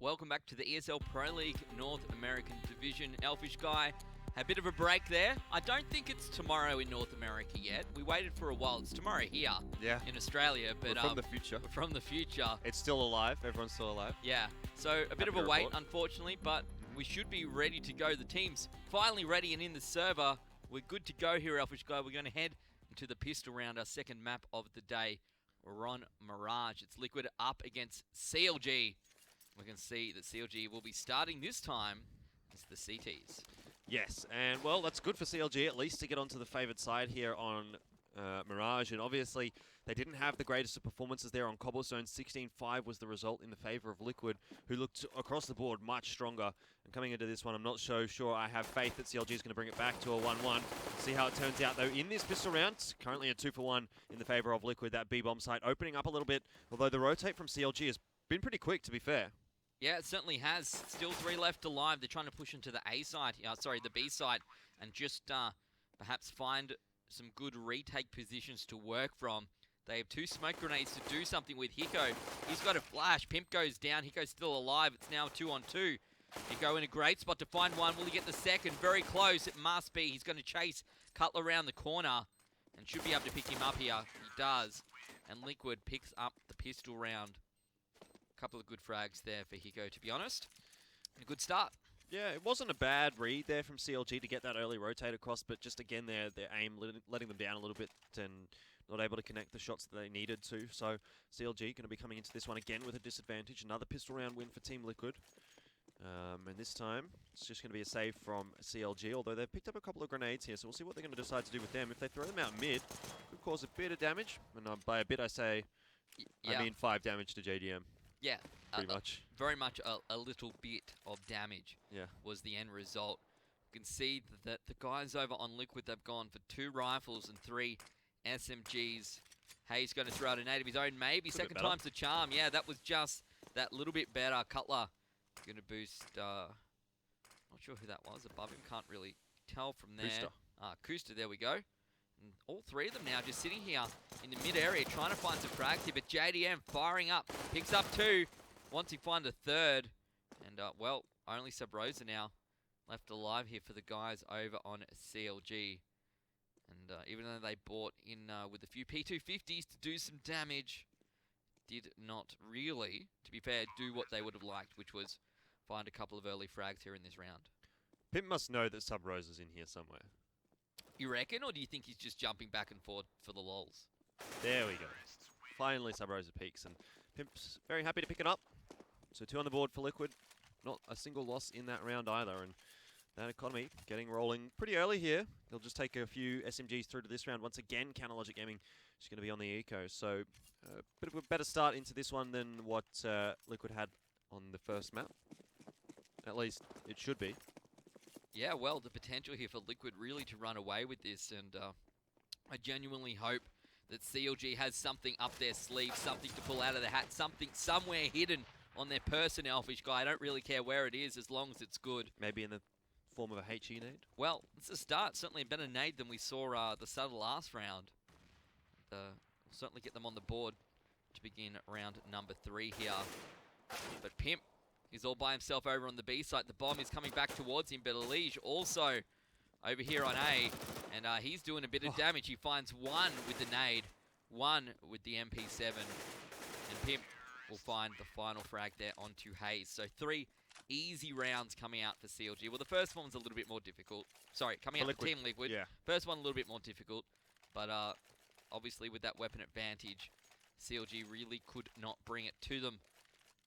welcome back to the ESL Pro League North American Division. Elfish Guy had a bit of a break there. I don't think it's tomorrow in North America yet. We waited for a while. It's tomorrow here in Australia. But from the future. From the future. It's still alive. Everyone's still alive. Yeah. So a bit of a wait, unfortunately, but we should be ready to go. The team's finally ready and in the server. We're good to go here, Elfish Guy. We're going to head into the pistol round, our second map of the day. We're on Mirage. It's Liquid up against CLG. We can see that CLG will be starting this time as the CTs. Yes, and well, that's good for CLG at least to get onto the favoured side here on Mirage. And obviously, they didn't have the greatest of performances there on Cobblestone. 16-5 was the result in the favour of Liquid, who looked across the board much stronger. And coming into this one, I'm not so sure I have faith that CLG is going to bring it back to a 1-1. See how it turns out, though, in this pistol round. Currently a 2-for-1 in the favour of Liquid. That B-bomb site opening up a little bit, although the rotate from CLG has been pretty quick, to be fair. Yeah, it certainly has. Still 3 left alive. They're trying to push into the the B side, and just perhaps find some good retake positions to work from. They have 2 smoke grenades to do something with. Hiko, he's got a flash. Pimp goes down. Hiko's still alive. It's now 2-on-2. Hiko in a great spot to find one. Will he get the second? Very close. It must be. He's going to chase Cutler around the corner and should be able to pick him up here. He does. And Liquid picks up the pistol round. Couple of good frags there for Hiko, to be honest. And a good start. Yeah, it wasn't a bad read there from CLG to get that early rotate across, but just again their aim letting them down a little bit and not able to connect the shots that they needed to. So CLG going to be coming into this one again with a disadvantage. Another pistol round win for Team Liquid. And this time, it's just going to be a save from CLG, although they've picked up a couple of grenades here, so we'll see what they're going to decide to do with them. If they throw them out mid, it could cause a bit of damage. And by a bit, I say, I mean 5 damage to JDM. Yeah, pretty much. Very much a little bit of damage was the end result. You can see that the guys over on Liquid, they've gone for 2 rifles and 3 SMGs. Hayes going to throw out a nade of his own, maybe. Second time's the charm. Yeah, that was just that little bit better. Cutler going to boost, not sure who that was above him. Can't really tell from there. Kuster, there we go. And all 3 of them now just sitting here in the mid area trying to find some frags here. But JDM firing up, picks up 2. Once he finds a 3rd. And, well, only Sabrosa now left alive here for the guys over on CLG. And even though they bought in with a few P250s to do some damage, did not really, to be fair, do what they would have liked, which was find a couple of early frags here in this round. Pimp must know that Sabrosa's in here somewhere. You reckon, or do you think he's just jumping back and forth for the lols? There we go. Finally, Sabrosa peaks, and Pimp's very happy to pick it up. So 2 on the board for Liquid. Not a single loss in that round either, and that economy getting rolling pretty early here. They'll just take a few SMGs through to this round. Once again, Counterlogic Gaming is going to be on the eco, so a bit of a better start into this one than what Liquid had on the first map. At least it should be. Yeah, well, the potential here for Liquid really to run away with this, and I genuinely hope that CLG has something up their sleeve, something to pull out of the hat, something somewhere hidden on their person, Elfish Guy. I don't really care where it is, as long as it's good. Maybe in the form of a HE nade? Well, it's a start. Certainly a better nade than we saw the start of the last round. We'll certainly get them on the board to begin round number 3 here. But Pimp, he's all by himself over on the B site. The bomb is coming back towards him, but Elige also over here on A, and he's doing a bit of damage. He finds 1 with the nade, 1 with the MP7, and Pimp will find the final frag there onto Hayes. So 3 easy rounds coming out for CLG. Well, the first one was a little bit more difficult. Sorry, coming out for Team Liquid. Yeah. First one a little bit more difficult, but obviously with that weapon advantage, CLG really could not bring it to them.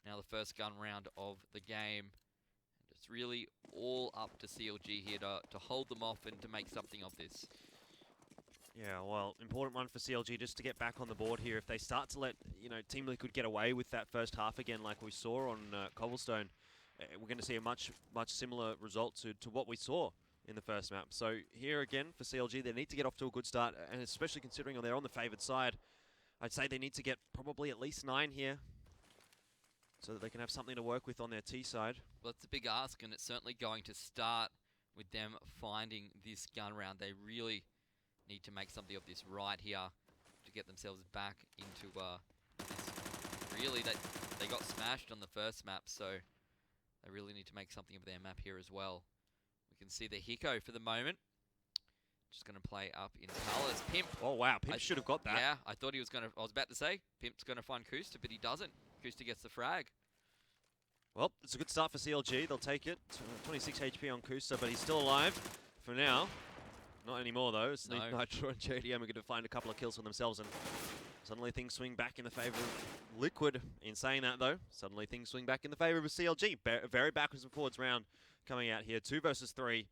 Now the first gun round of the game. And it's really all up to CLG here to hold them off and to make something of this. Yeah, well, important one for CLG just to get back on the board here. If they start to let Team Liquid get away with that first half again like we saw on Cobblestone, we're going to see a much similar result to what we saw in the first map. So here again for CLG, they need to get off to a good start, and especially considering they're on the favoured side, I'd say they need to get probably at least 9 here, so that they can have something to work with on their T side. Well, it's a big ask, and it's certainly going to start with them finding this gun round. They really need to make something of this right here to get themselves back into this. Really, they got smashed on the first map, so They really need to make something of their map here as well. We can see the Hiko for the moment. Just going to play up in colours. Pimp. Oh, wow. Pimp should have got that. Yeah, I thought he was going to... I was about to say, Pimp's going to find Kusta, but he doesn't. Kusta gets the frag. Well, it's a good start for CLG. They'll take it. 26 HP on Kusta, but he's still alive for now. Not anymore, though. It's Nitro and JDM are going to find a couple of kills for themselves, and suddenly things swing back in the favour of Liquid. In saying that, though, suddenly things swing back in the favour of CLG. Very backwards and forwards round coming out here. 2 versus 3.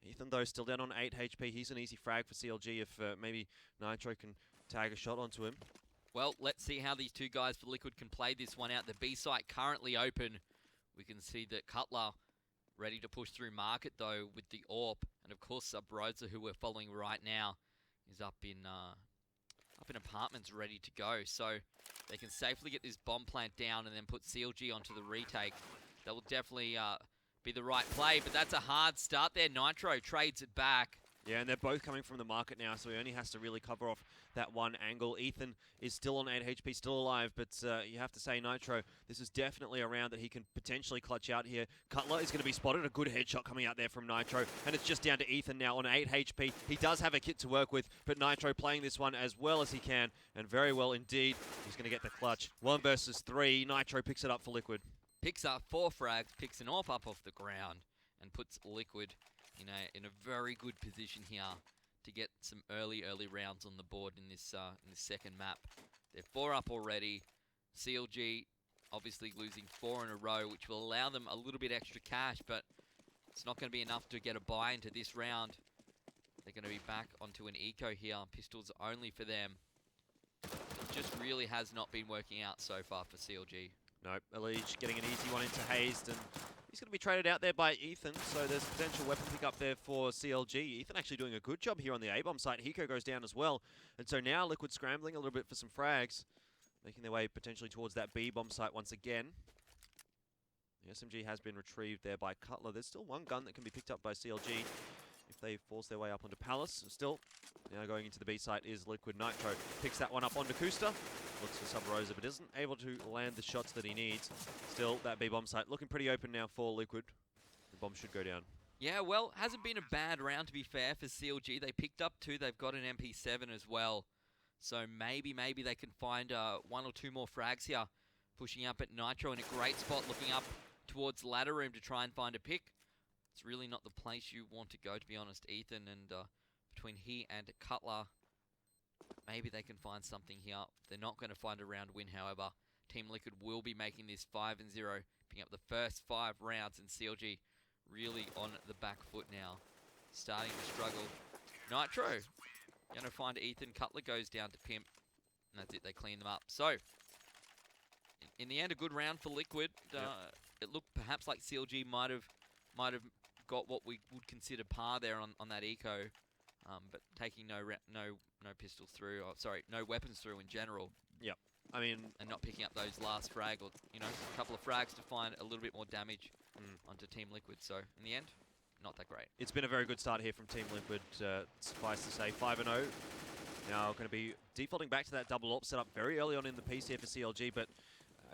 Ethan, though, still down on 8 HP. He's an easy frag for CLG if maybe Nitro can tag a shot onto him. Well, let's see how these two guys for Liquid can play this one out. The B site currently open. We can see that Cutler ready to push through market, though, with the AWP. And, of course, Subrosa, who we're following right now, is up in apartments ready to go. So they can safely get this bomb plant down and then put CLG onto the retake. That will definitely be the right play, but that's a hard start there. Nitro trades it back. Yeah, and they're both coming from the market now, so he only has to really cover off that one angle. Ethan is still on 8 HP, still alive, but you have to say, Nitro, this is definitely a round that he can potentially clutch out here. Cutler is going to be spotted. A good headshot coming out there from Nitro, and it's just down to Ethan now on 8 HP. He does have a kit to work with, but Nitro playing this one as well as he can, and very well indeed. He's going to get the clutch. 1 versus 3. Nitro picks it up for Liquid. Picks up 4 frags, picks an AWP up off the ground, and puts Liquid in a very good position here to get some early rounds on the board in this second map. They're 4 up already. CLG obviously losing 4 in a row, which will allow them a little bit extra cash, but it's not going to be enough to get a buy into this round. They're going to be back onto an eco here. Pistols only for them. It just really has not been working out so far for CLG. Nope, Elige getting an easy one into Hazed, and he's going to be traded out there by Ethan, so there's a potential weapon pick up there for CLG. Ethan actually doing a good job here on the A-bomb site. Hiko goes down as well, and so now Liquid scrambling a little bit for some frags, making their way potentially towards that B-bomb site once again. The SMG has been retrieved there by Cutler. There's still one gun that can be picked up by CLG if they force their way up onto Palace. Still, now going into the B site is Liquid. Nitro picks that one up onto Kusta. Looks for Subrosa, but isn't able to land the shots that he needs. Still, that B-bomb site looking pretty open now for Liquid. The bomb should go down. Yeah, well, hasn't been a bad round, to be fair, for CLG. They picked up 2. They've got an MP7 as well. So maybe they can find 1 or 2 more frags here. Pushing up at Nitro in a great spot, looking up towards ladder room to try and find a pick. It's really not the place you want to go, to be honest, Ethan. And between he and Cutler, maybe they can find something here. They're not going to find a round win, however. Team Liquid will be making this 5-0, picking up the first 5 rounds, and CLG really on the back foot now. Starting to struggle. Nitro going to find Ethan. Cutler goes down to Pimp, and that's it. They clean them up. So, in the end, a good round for Liquid. It looked perhaps like CLG might have got what we would consider par there on that eco, but taking no pistols through. No weapons through in general. Yep. I mean, and not picking up those last frag, or a couple of frags to find a little bit more damage onto Team Liquid. So in the end, not that great. It's been a very good start here from Team Liquid. Suffice to say, 5-0. Now going to be defaulting back to that double AWP setup very early on in the piece here for CLG, but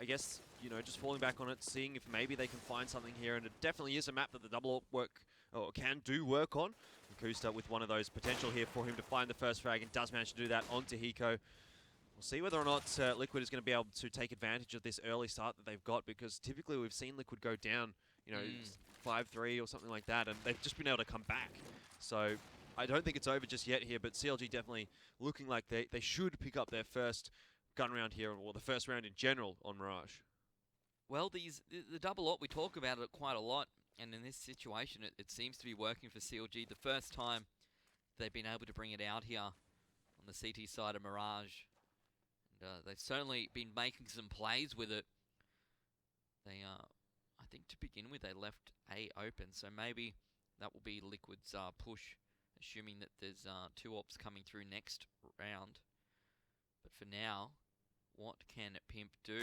I guess, just falling back on it, seeing if maybe they can find something here, and it definitely is a map that the double AWP can do work on. Kusta with one of those potential here for him to find the first frag, and does manage to do that onto Hiko. We'll see whether or not Liquid is going to be able to take advantage of this early start that they've got, because typically we've seen Liquid go down, 5-3 or something like that, and they've just been able to come back. So I don't think it's over just yet here, but CLG definitely looking like they should pick up their first gun round here, or the first round in general on Mirage. Well, the double AWP, we talk about it quite a lot, and in this situation it seems to be working for CLG. The first time they've been able to bring it out here on the CT side of Mirage. And they've certainly been making some plays with it. They, I think to begin with, they left A open, so maybe that will be Liquid's push, assuming that there's 2 AWPs coming through next round. But for now, what can Pimp do?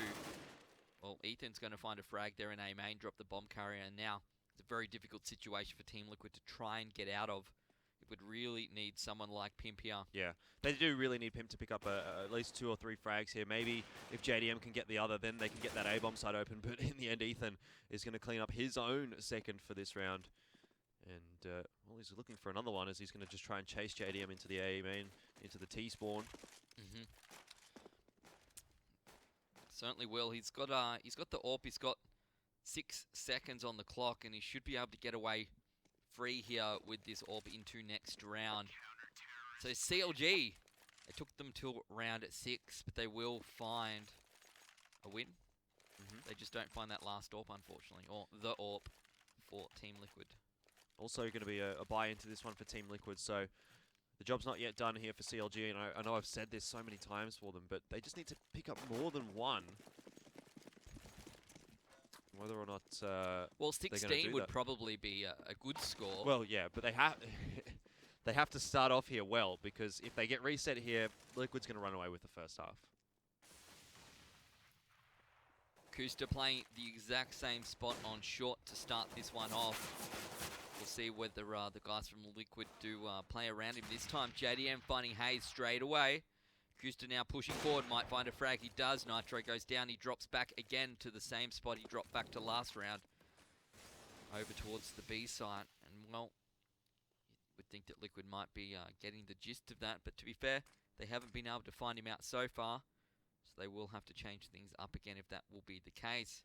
Well, Ethan's going to find a frag there in A main, drop the bomb carrier, and now it's a very difficult situation for Team Liquid to try and get out of. If Liquid really need someone like Pimp here. Yeah, they do really need Pimp to pick up at least 2 or 3 frags here. Maybe if JDM can get the other, then they can get that A-bomb side open. But in the end, Ethan is going to clean up his own second for this round. And, well, he's looking for another one as he's going to just try and chase JDM into the A main, into the T spawn. Certainly will. He's got the AWP. He's got 6 seconds on the clock, and he should be able to get away free here with this AWP into next round. So CLG, it took them till round 6, but they will find a win. They just don't find that last AWP, unfortunately, or the AWP for Team Liquid. Also going to be a buy into this one for Team Liquid, so the job's not yet done here for CLG, and I know I've said this so many times for them, but they just need to pick up more than one. Whether or not well, 16 would probably be a good score. Well, yeah, but they have they have to start off here well, because if they get reset here, Liquid's going to run away with the first half. Kusta playing the exact same spot on short to start this one off. We'll see whether the guys from Liquid do play around him this time. JDM finding Hayes straight away. Kusta now pushing forward, might find a frag. He does. Nitro goes down. He drops back again to the same spot he dropped back to last round. Over towards the B site. And, well, you would think that Liquid might be getting the gist of that. But to be fair, they haven't been able to find him out so far. So they will have to change things up again if that will be the case.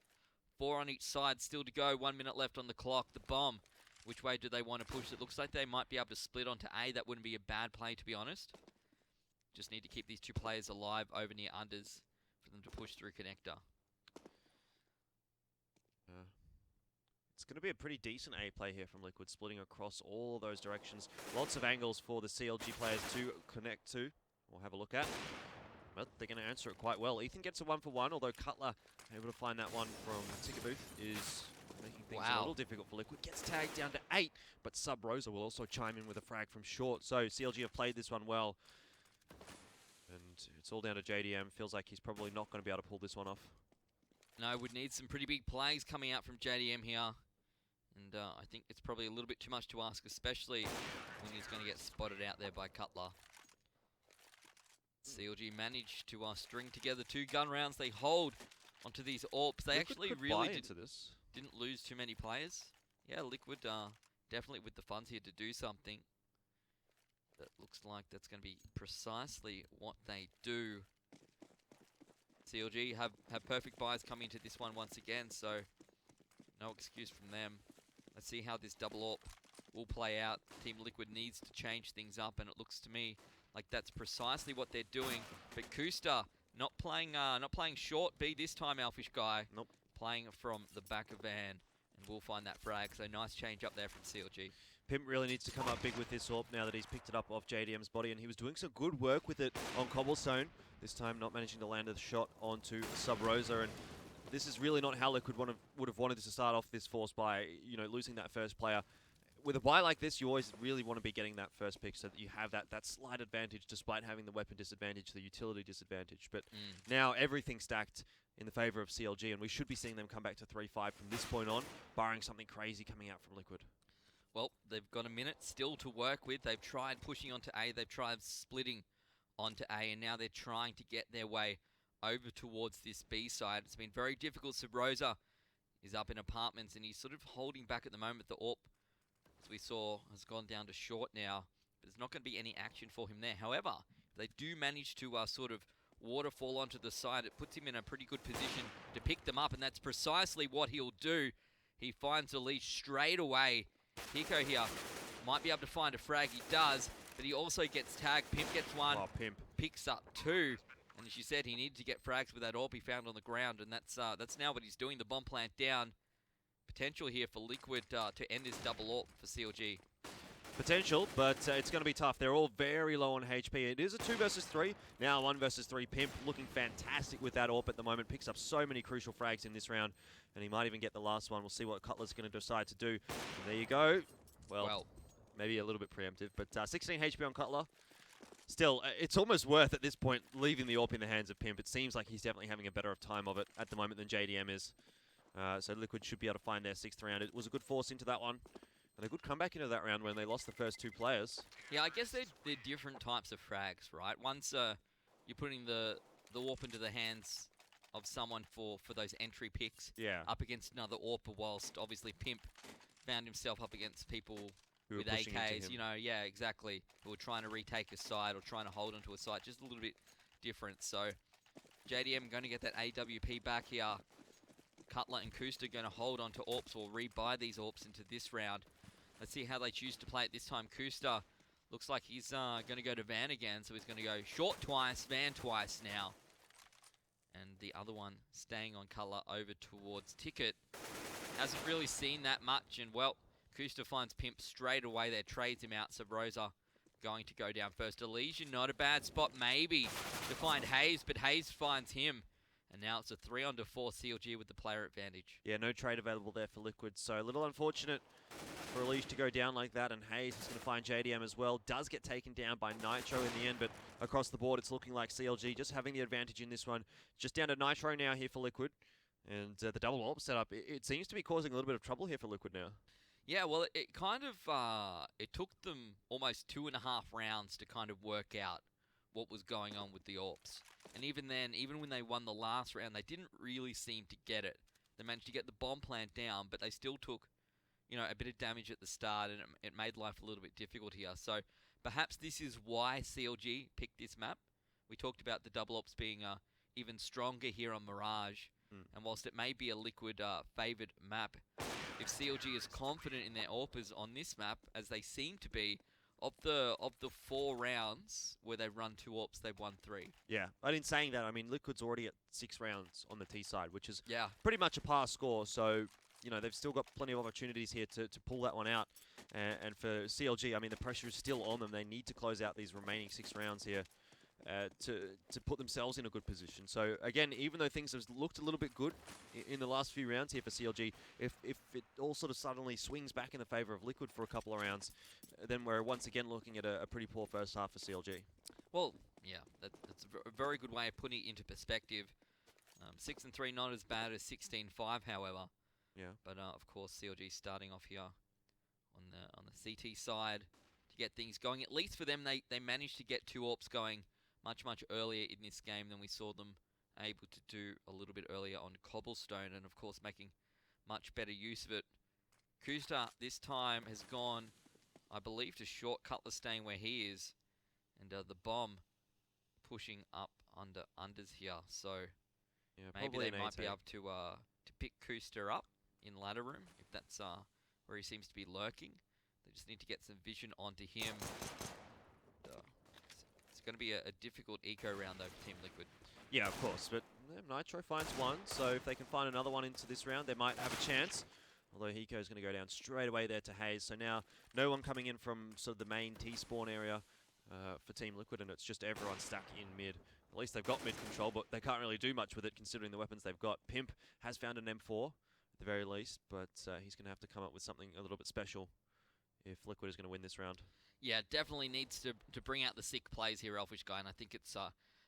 4 on each side still to go. 1 minute left on the clock. The bomb. Which way do they want to push? It looks like they might be able to split onto A. That wouldn't be a bad play, to be honest. Just need to keep these 2 players alive over near unders for them to push through connector. It's going to be a pretty decent A play here from Liquid, splitting across all those directions. Lots of angles for the CLG players to connect to or have a look at. But they're going to answer it quite well. Ethan gets a 1-for-1, although Cutler, able to find that one from Ticket Booth, is making things a little difficult for Liquid. Gets tagged down to 8, but Sub Rosa will also chime in with a frag from short. So CLG have played this one well. And it's all down to JDM. Feels like he's probably not going to be able to pull this one off. No, would need some pretty big plays coming out from JDM here. And I think it's probably a little bit too much to ask, especially when he's going to get spotted out there by Cutler. CLG managed to string together 2 gun rounds. They hold onto these AWPs. They actually really didn't lose too many players. Yeah, Liquid definitely with the funds here to do something. That looks like that's going to be precisely what they do. CLG have perfect buys coming into this one once again, so no excuse from them. Let's see how this double AWP will play out. Team Liquid needs to change things up, and it looks to me like that's precisely what they're doing. But Kusta not playing short B this time, Elfish guy. Nope. Playing from the back of van, and we'll find that frag. So nice change up there from CLG. Pimp really needs to come up big with this AWP now that he's picked it up off JDM's body, and he was doing some good work with it on Cobblestone. This time not managing to land a shot onto Sub Rosa, and this is really not how Liquid would have wanted to start off this force by, you know, losing that first player. With a buy like this, you always really want to be getting that first pick so that you have that slight advantage despite having the weapon disadvantage, the utility disadvantage. But now everything's stacked in the favor of CLG, and we should be seeing them come back to 3-5 from this point on, barring something crazy coming out from Liquid. Well, they've got a minute still to work with. They've tried pushing onto A. They've tried splitting onto A, and now they're trying to get their way over towards this B side. It's been very difficult. Sub Rosa is up in apartments, and he's sort of holding back at the moment. The AWP, as we saw, has gone down to short now. There's not going to be any action for him there. However, if they do manage to sort of waterfall onto the side, it puts him in a pretty good position to pick them up, and that's precisely what he'll do. He finds the lead straight away. Hiko here might be able to find a frag. He does, but he also gets tagged. Pimp gets one. Oh, Pimp Picks up 2. And as you said, he needed to get frags with that AWP he found on the ground, and that's now what he's doing. The bomb plant down. Potential here for Liquid to end this double AWP for CLG. Potential, but it's going to be tough. They're all very low on HP. It is a 2 versus 3. Now 1 versus 3. Pimp looking fantastic with that AWP at the moment. Picks up so many crucial frags in this round, and he might even get the last one. We'll see what Cutler's going to decide to do. And there you go. Well, maybe a little bit preemptive, but 16 HP on Cutler. Still, it's almost worth at this point leaving the AWP in the hands of Pimp. It seems like he's definitely having a better time of it at the moment than JDM is. So Liquid should be able to find their 6th round. It was a good force into that one. And a good comeback into that round when they lost the first 2 players. Yeah, I guess they're different types of frags, right? Once you're putting the AWP into the hands of someone for those entry picks up against another AWP, whilst obviously Pimp found himself up against people Who with were pushing into AKs, him. you know, yeah, exactly, who were trying to retake a side or trying to hold onto a side, just a little bit different. So JDM going to get that AWP back here. Cutler and Kusta going to hold on to AWPs or rebuy these AWPs into this round. Let's see how they choose to play it this time. Kusta looks like he's going to go to Van again, so he's going to go short twice, Van twice now. And the other one staying on Cutler over towards Ticket. Hasn't really seen that much, and well, Kusta finds Pimp straight away there, trades him out. So Rosa going to go down first. Elysian, not a bad spot maybe to find Hayes, but Hayes finds him. And now it's a 3-4 CLG with the player advantage. Yeah, no trade available there for Liquid, so a little unfortunate for Elysian to go down like that, and Hayes is going to find JDM as well. Does get taken down by Nitro in the end, but across the board it's looking like CLG just having the advantage in this one. Just down to Nitro now here for Liquid, and the double AWP setup, it seems to be causing a little bit of trouble here for Liquid now. Yeah, well, it kind of, it took them almost 2.5 rounds to kind of work out what was going on with the AWPs. And even then, even when they won the last round, they didn't really seem to get it. They managed to get the bomb plant down, but they still took, you know, a bit of damage at the start, and it made life a little bit difficult here. So perhaps this is why CLG picked this map. We talked about the double AWPs being even stronger here on Mirage. And whilst it may be a Liquid favoured map, if CLG is confident in their AWPers on this map, as they seem to be, of the 4 rounds where they've run 2 AWPs, they've won 3. Yeah, but in saying that, I mean, Liquid's already at 6 rounds on the T side, which is Yeah. pretty much a pass score. So, you know, they've still got plenty of opportunities here to pull that one out. And for CLG, I mean, the pressure is still on them. They need to close out these remaining 6 rounds here to put themselves in a good position. So, again, even though things have looked a little bit good in the last few rounds here for CLG, if it all sort of suddenly swings back in the favour of Liquid for a couple of rounds, then we're once again looking at a pretty poor first half for CLG. Well, yeah, that's a very good way of putting it into perspective. 6-3, not as bad as 16-5, however. Yeah. But of course, CLG starting off here on the CT side to get things going. At least for them, they managed to get 2 AWPs going much earlier in this game than we saw them able to do a little bit earlier on Cobblestone, and of course making much better use of it. Kusta this time has gone, I believe, to short. Cutler staying where he is, and the bomb pushing up unders here. So yeah, maybe they might be able to pick Kusta up in ladder room if that's where he seems to be lurking. They just need to get some vision onto him. It's going to be a difficult eco round though for Team Liquid. Yeah, of course, but Nitro finds one, so if they can find another one into this round, they might have a chance. Although Hiko is going to go down straight away there to Hayes, so now no one coming in from sort of the main T-spawn area for Team Liquid, and it's just everyone stuck in mid. At least they've got mid control, but they can't really do much with it considering the weapons they've got. Pimp has found an M4 at the very least, but he's going to have to come up with something a little bit special if Liquid is going to win this round. Yeah, definitely needs to bring out the sick plays here, Elfish Guy, and I think it's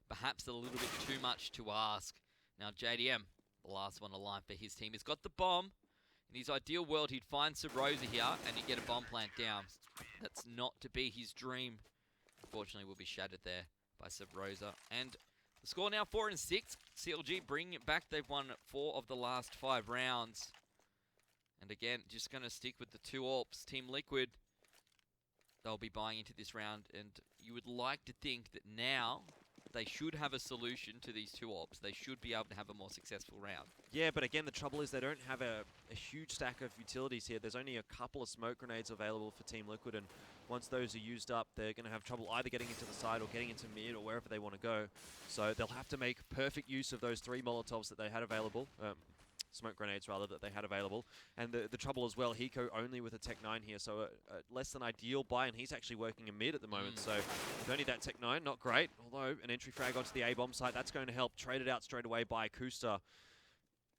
perhaps a little bit too much to ask. Now, JDM, the last one alive for his team, has got the bomb. In his ideal world, he'd find Sabrosa here and he'd get a bomb plant down. That's not to be his dream. Unfortunately, will be shattered there by Sabrosa. And the score now 4-6. CLG bringing it back. They've won 4 of the last 5 rounds. And again, just going to stick with the 2 AWPs. Team Liquid, they'll be buying into this round. And you would like to think that now they should have a solution to these 2 AWPs. They should be able to have a more successful round. Yeah, but again, the trouble is they don't have a huge stack of utilities here. There's only a couple of smoke grenades available for Team Liquid, and once those are used up, they're going to have trouble either getting into the side or getting into mid or wherever they want to go. So they'll have to make perfect use of those 3 Molotovs that they had available. Smoke grenades, rather, that they had available. And the trouble as well, Hiko only with a Tech 9 here, so a less than ideal buy, and he's actually working a mid at the moment. So with only that Tech 9, not great. Although an entry frag onto the A-bomb site, that's going to help. Traded out straight away by Kusta.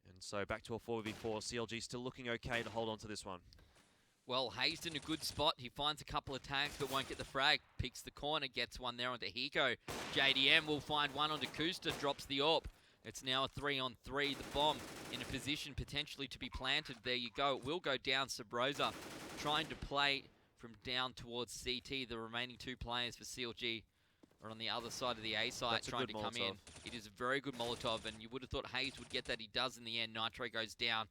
And so back to a 4v4. CLG still looking okay to hold on to this one. Well, Hayes in a good spot. He finds a couple of tags but won't get the frag. Picks the corner, gets one there onto Hiko. JDM will find one onto Kusta, drops the AWP. It's now a 3-on-3. The bomb in a position potentially to be planted. There you go. It will go down. Sabrosa trying to play from down towards CT. The remaining 2 players for CLG are on the other side of the A site trying to come in. It is a very good Molotov, and you would have thought Hayes would get that. He does in the end. Nitro goes down.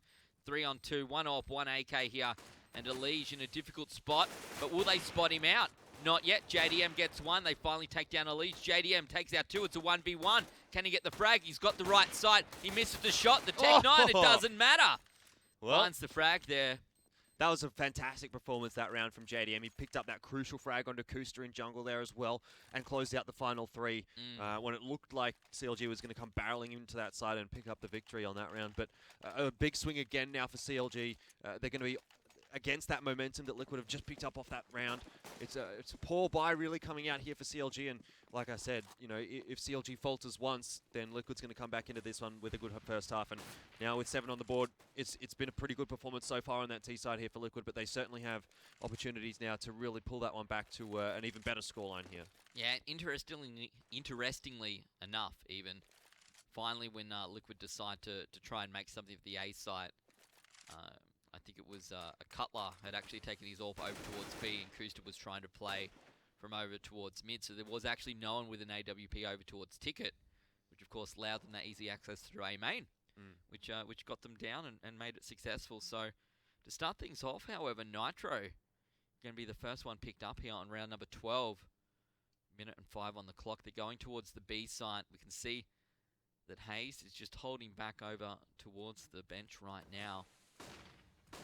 3 on 2, 1 off, 1 AK here, and Elige in a difficult spot. But will they spot him out? Not yet. JDM gets 1. They finally take down Elige. JDM takes out 2. It's a 1v1. Can he get the frag? He's got the right site. He misses the shot. The Tech 9, it doesn't matter. Well, finds the frag there. That was a fantastic performance that round from JDM. He picked up that crucial frag onto Kuster in jungle there as well and closed out the final 3 when it looked like CLG was going to come barreling into that side and pick up the victory on that round. But a big swing again now for CLG. They're going to be against that momentum that Liquid have just picked up off that round. It's a poor buy really coming out here for CLG, and like I said, you know, if CLG falters once, then Liquid's going to come back into this one with a good first half. And now with 7 on the board, it's been a pretty good performance so far on that T side here for Liquid, but they certainly have opportunities now to really pull that one back to an even better scoreline here. Yeah, interestingly enough, even finally when Liquid decide to try and make something of the A site. I think it was a Cutler had actually taken his AWP over towards B, and Kuster was trying to play from over towards mid, so there was actually no one with an AWP over towards Ticket, which of course allowed them that easy access through A main, which got them down and made it successful. So to start things off, however, Nitro going to be the first one picked up here on round number 12. Minute and 5 on the clock. They're going towards the B site. We can see that Hayes is just holding back over towards the bench right now.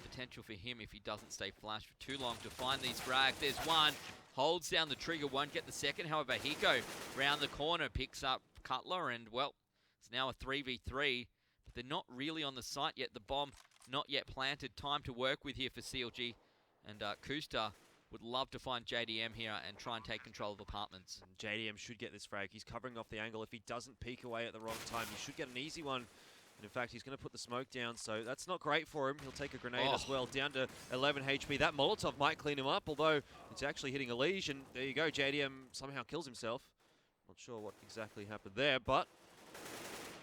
Potential for him if he doesn't stay flashed for too long to find these frags. There's one, holds down the trigger, won't get the second. However, Hiko round the corner picks up Cutler, and well, it's now a 3v3, but they're not really on the site yet. The bomb not yet planted. Time to work with here for CLG, and Kuster would love to find JDM here and try and take control of apartments. And JDM should get this frag. He's covering off the angle. If he doesn't peek away at the wrong time, he should get an easy one. And in fact, he's going to put the smoke down, so that's not great for him. He'll take a grenade as well, down to 11 HP. That Molotov might clean him up, although it's actually hitting Elige, and there you go, JDM somehow kills himself. Not sure what exactly happened there, but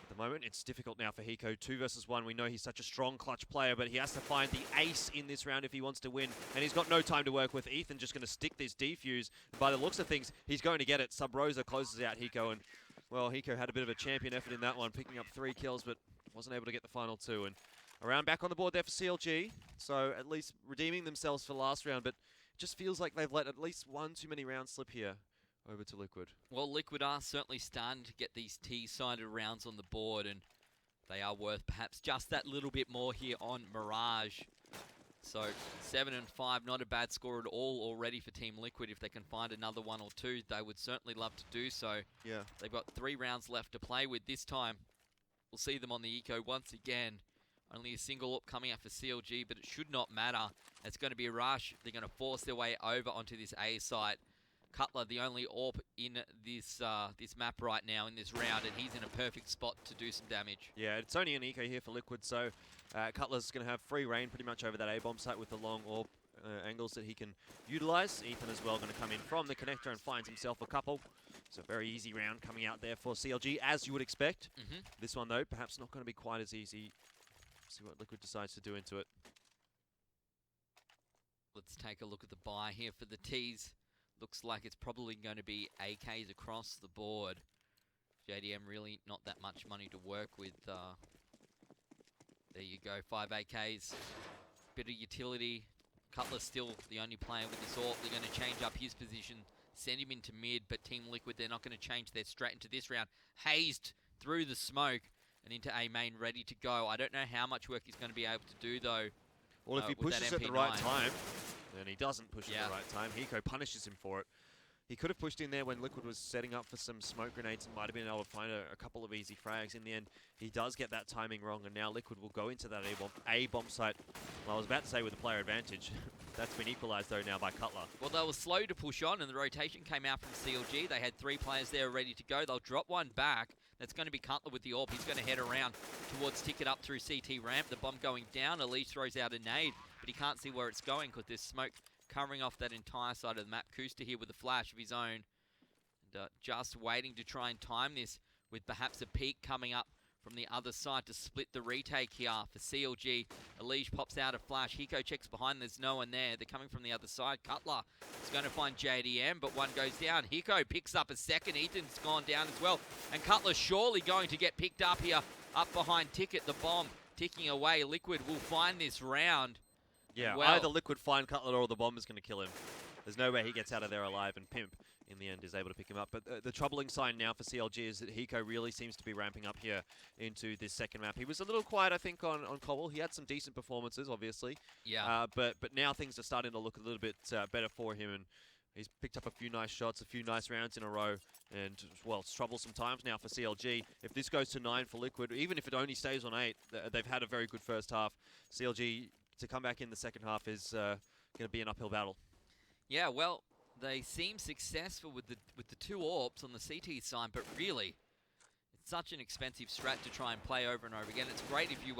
at the moment, it's difficult now for Hiko. 2 versus 1. We know he's such a strong clutch player, but he has to find the ace in this round if he wants to win, and he's got no time to work with. Ethan just going to stick this defuse. By the looks of things, he's going to get it. Sub Rosa closes out Hiko, and well, Hiko had a bit of a champion effort in that one, picking up 3 kills, but wasn't able to get the final 2. And a round back on the board there for CLG. So at least redeeming themselves for last round, but it just feels like they've let at least one too many rounds slip here over to Liquid. Well, Liquid are certainly starting to get these T-sided rounds on the board, and they are worth perhaps just that little bit more here on Mirage. So 7 and 5, not a bad score at all already for Team Liquid. If they can find another 1 or 2, they would certainly love to do so. Yeah. They've got 3 rounds left to play with. This time, we'll see them on the eco once again. Only a single up coming out for CLG, but it should not matter. It's going to be a rush. They're going to force their way over onto this A site. Cutler, the only AWP in this this map right now in this round, and he's in a perfect spot to do some damage. Yeah, it's only an eco here for Liquid, so Cutler's going to have free reign pretty much over that A-bomb site with the long AWP angles that he can utilize. Ethan as well going to come in from the connector and finds himself a couple. It's a very easy round coming out there for CLG, as you would expect. This one, though, perhaps not going to be quite as easy. See what Liquid decides to do into it. Let's take a look at the buy here for the T's. Looks like it's probably going to be AKs across the board. JDM really not that much money to work with. There you go, 5 AKs. Bit of utility. Cutler's still the only player with this AWP. They're going to change up his position, send him into mid, but Team Liquid, they're not going to change their strat into this round. Hazed through the smoke and into A main, ready to go. I don't know how much work he's going to be able to do, though. Well, if he pushes at the right time, then he doesn't push at the right time. Hiko punishes him for it. He could have pushed in there when Liquid was setting up for some smoke grenades and might have been able to find a couple of easy frags. In the end, he does get that timing wrong, and now Liquid will go into that A-bomb site. Well, I was about to say with the player advantage. That's been equalized, though, now by Cutler. Well, they were slow to push on, and the rotation came out from CLG. They had 3 players there ready to go. They'll drop one back. That's going to be Cutler with the AWP. He's going to head around towards Ticket up through CT ramp. The bomb going down. Elige throws out a nade, but he can't see where it's going because there's smoke covering off that entire side of the map. Kuster here with a flash of his own. And, just waiting to try and time this with perhaps a peek coming up from the other side to split the retake here for CLG. Elige pops out a flash. Hiko checks behind. There's no one there. They're coming from the other side. Cutler is going to find JDM, but one goes down. Hiko picks up a second. Ethan's gone down as well. And Cutler surely going to get picked up here, up behind Ticket. The bomb ticking away. Liquid will find this round. Yeah, well, either Liquid find Cutler or the bomb is going to kill him. There's no way he gets out of there alive, and Pimp, in the end, is able to pick him up. But the troubling sign now for CLG is that Hiko really seems to be ramping up here into this second map. He was a little quiet, I think, on Cobble. He had some decent performances, obviously. Yeah. But now things are starting to look a little bit better for him, and he's picked up a few nice shots, a few nice rounds in a row, and, well, it's troublesome times now for CLG. If this goes to 9 for Liquid, even if it only stays on 8, they've had a very good first half. CLG, to come back in the second half, is going to be an uphill battle. Yeah, well, they seem successful with the 2 AWPs on the CT side, but really, it's such an expensive strat to try and play over and over again. It's great if you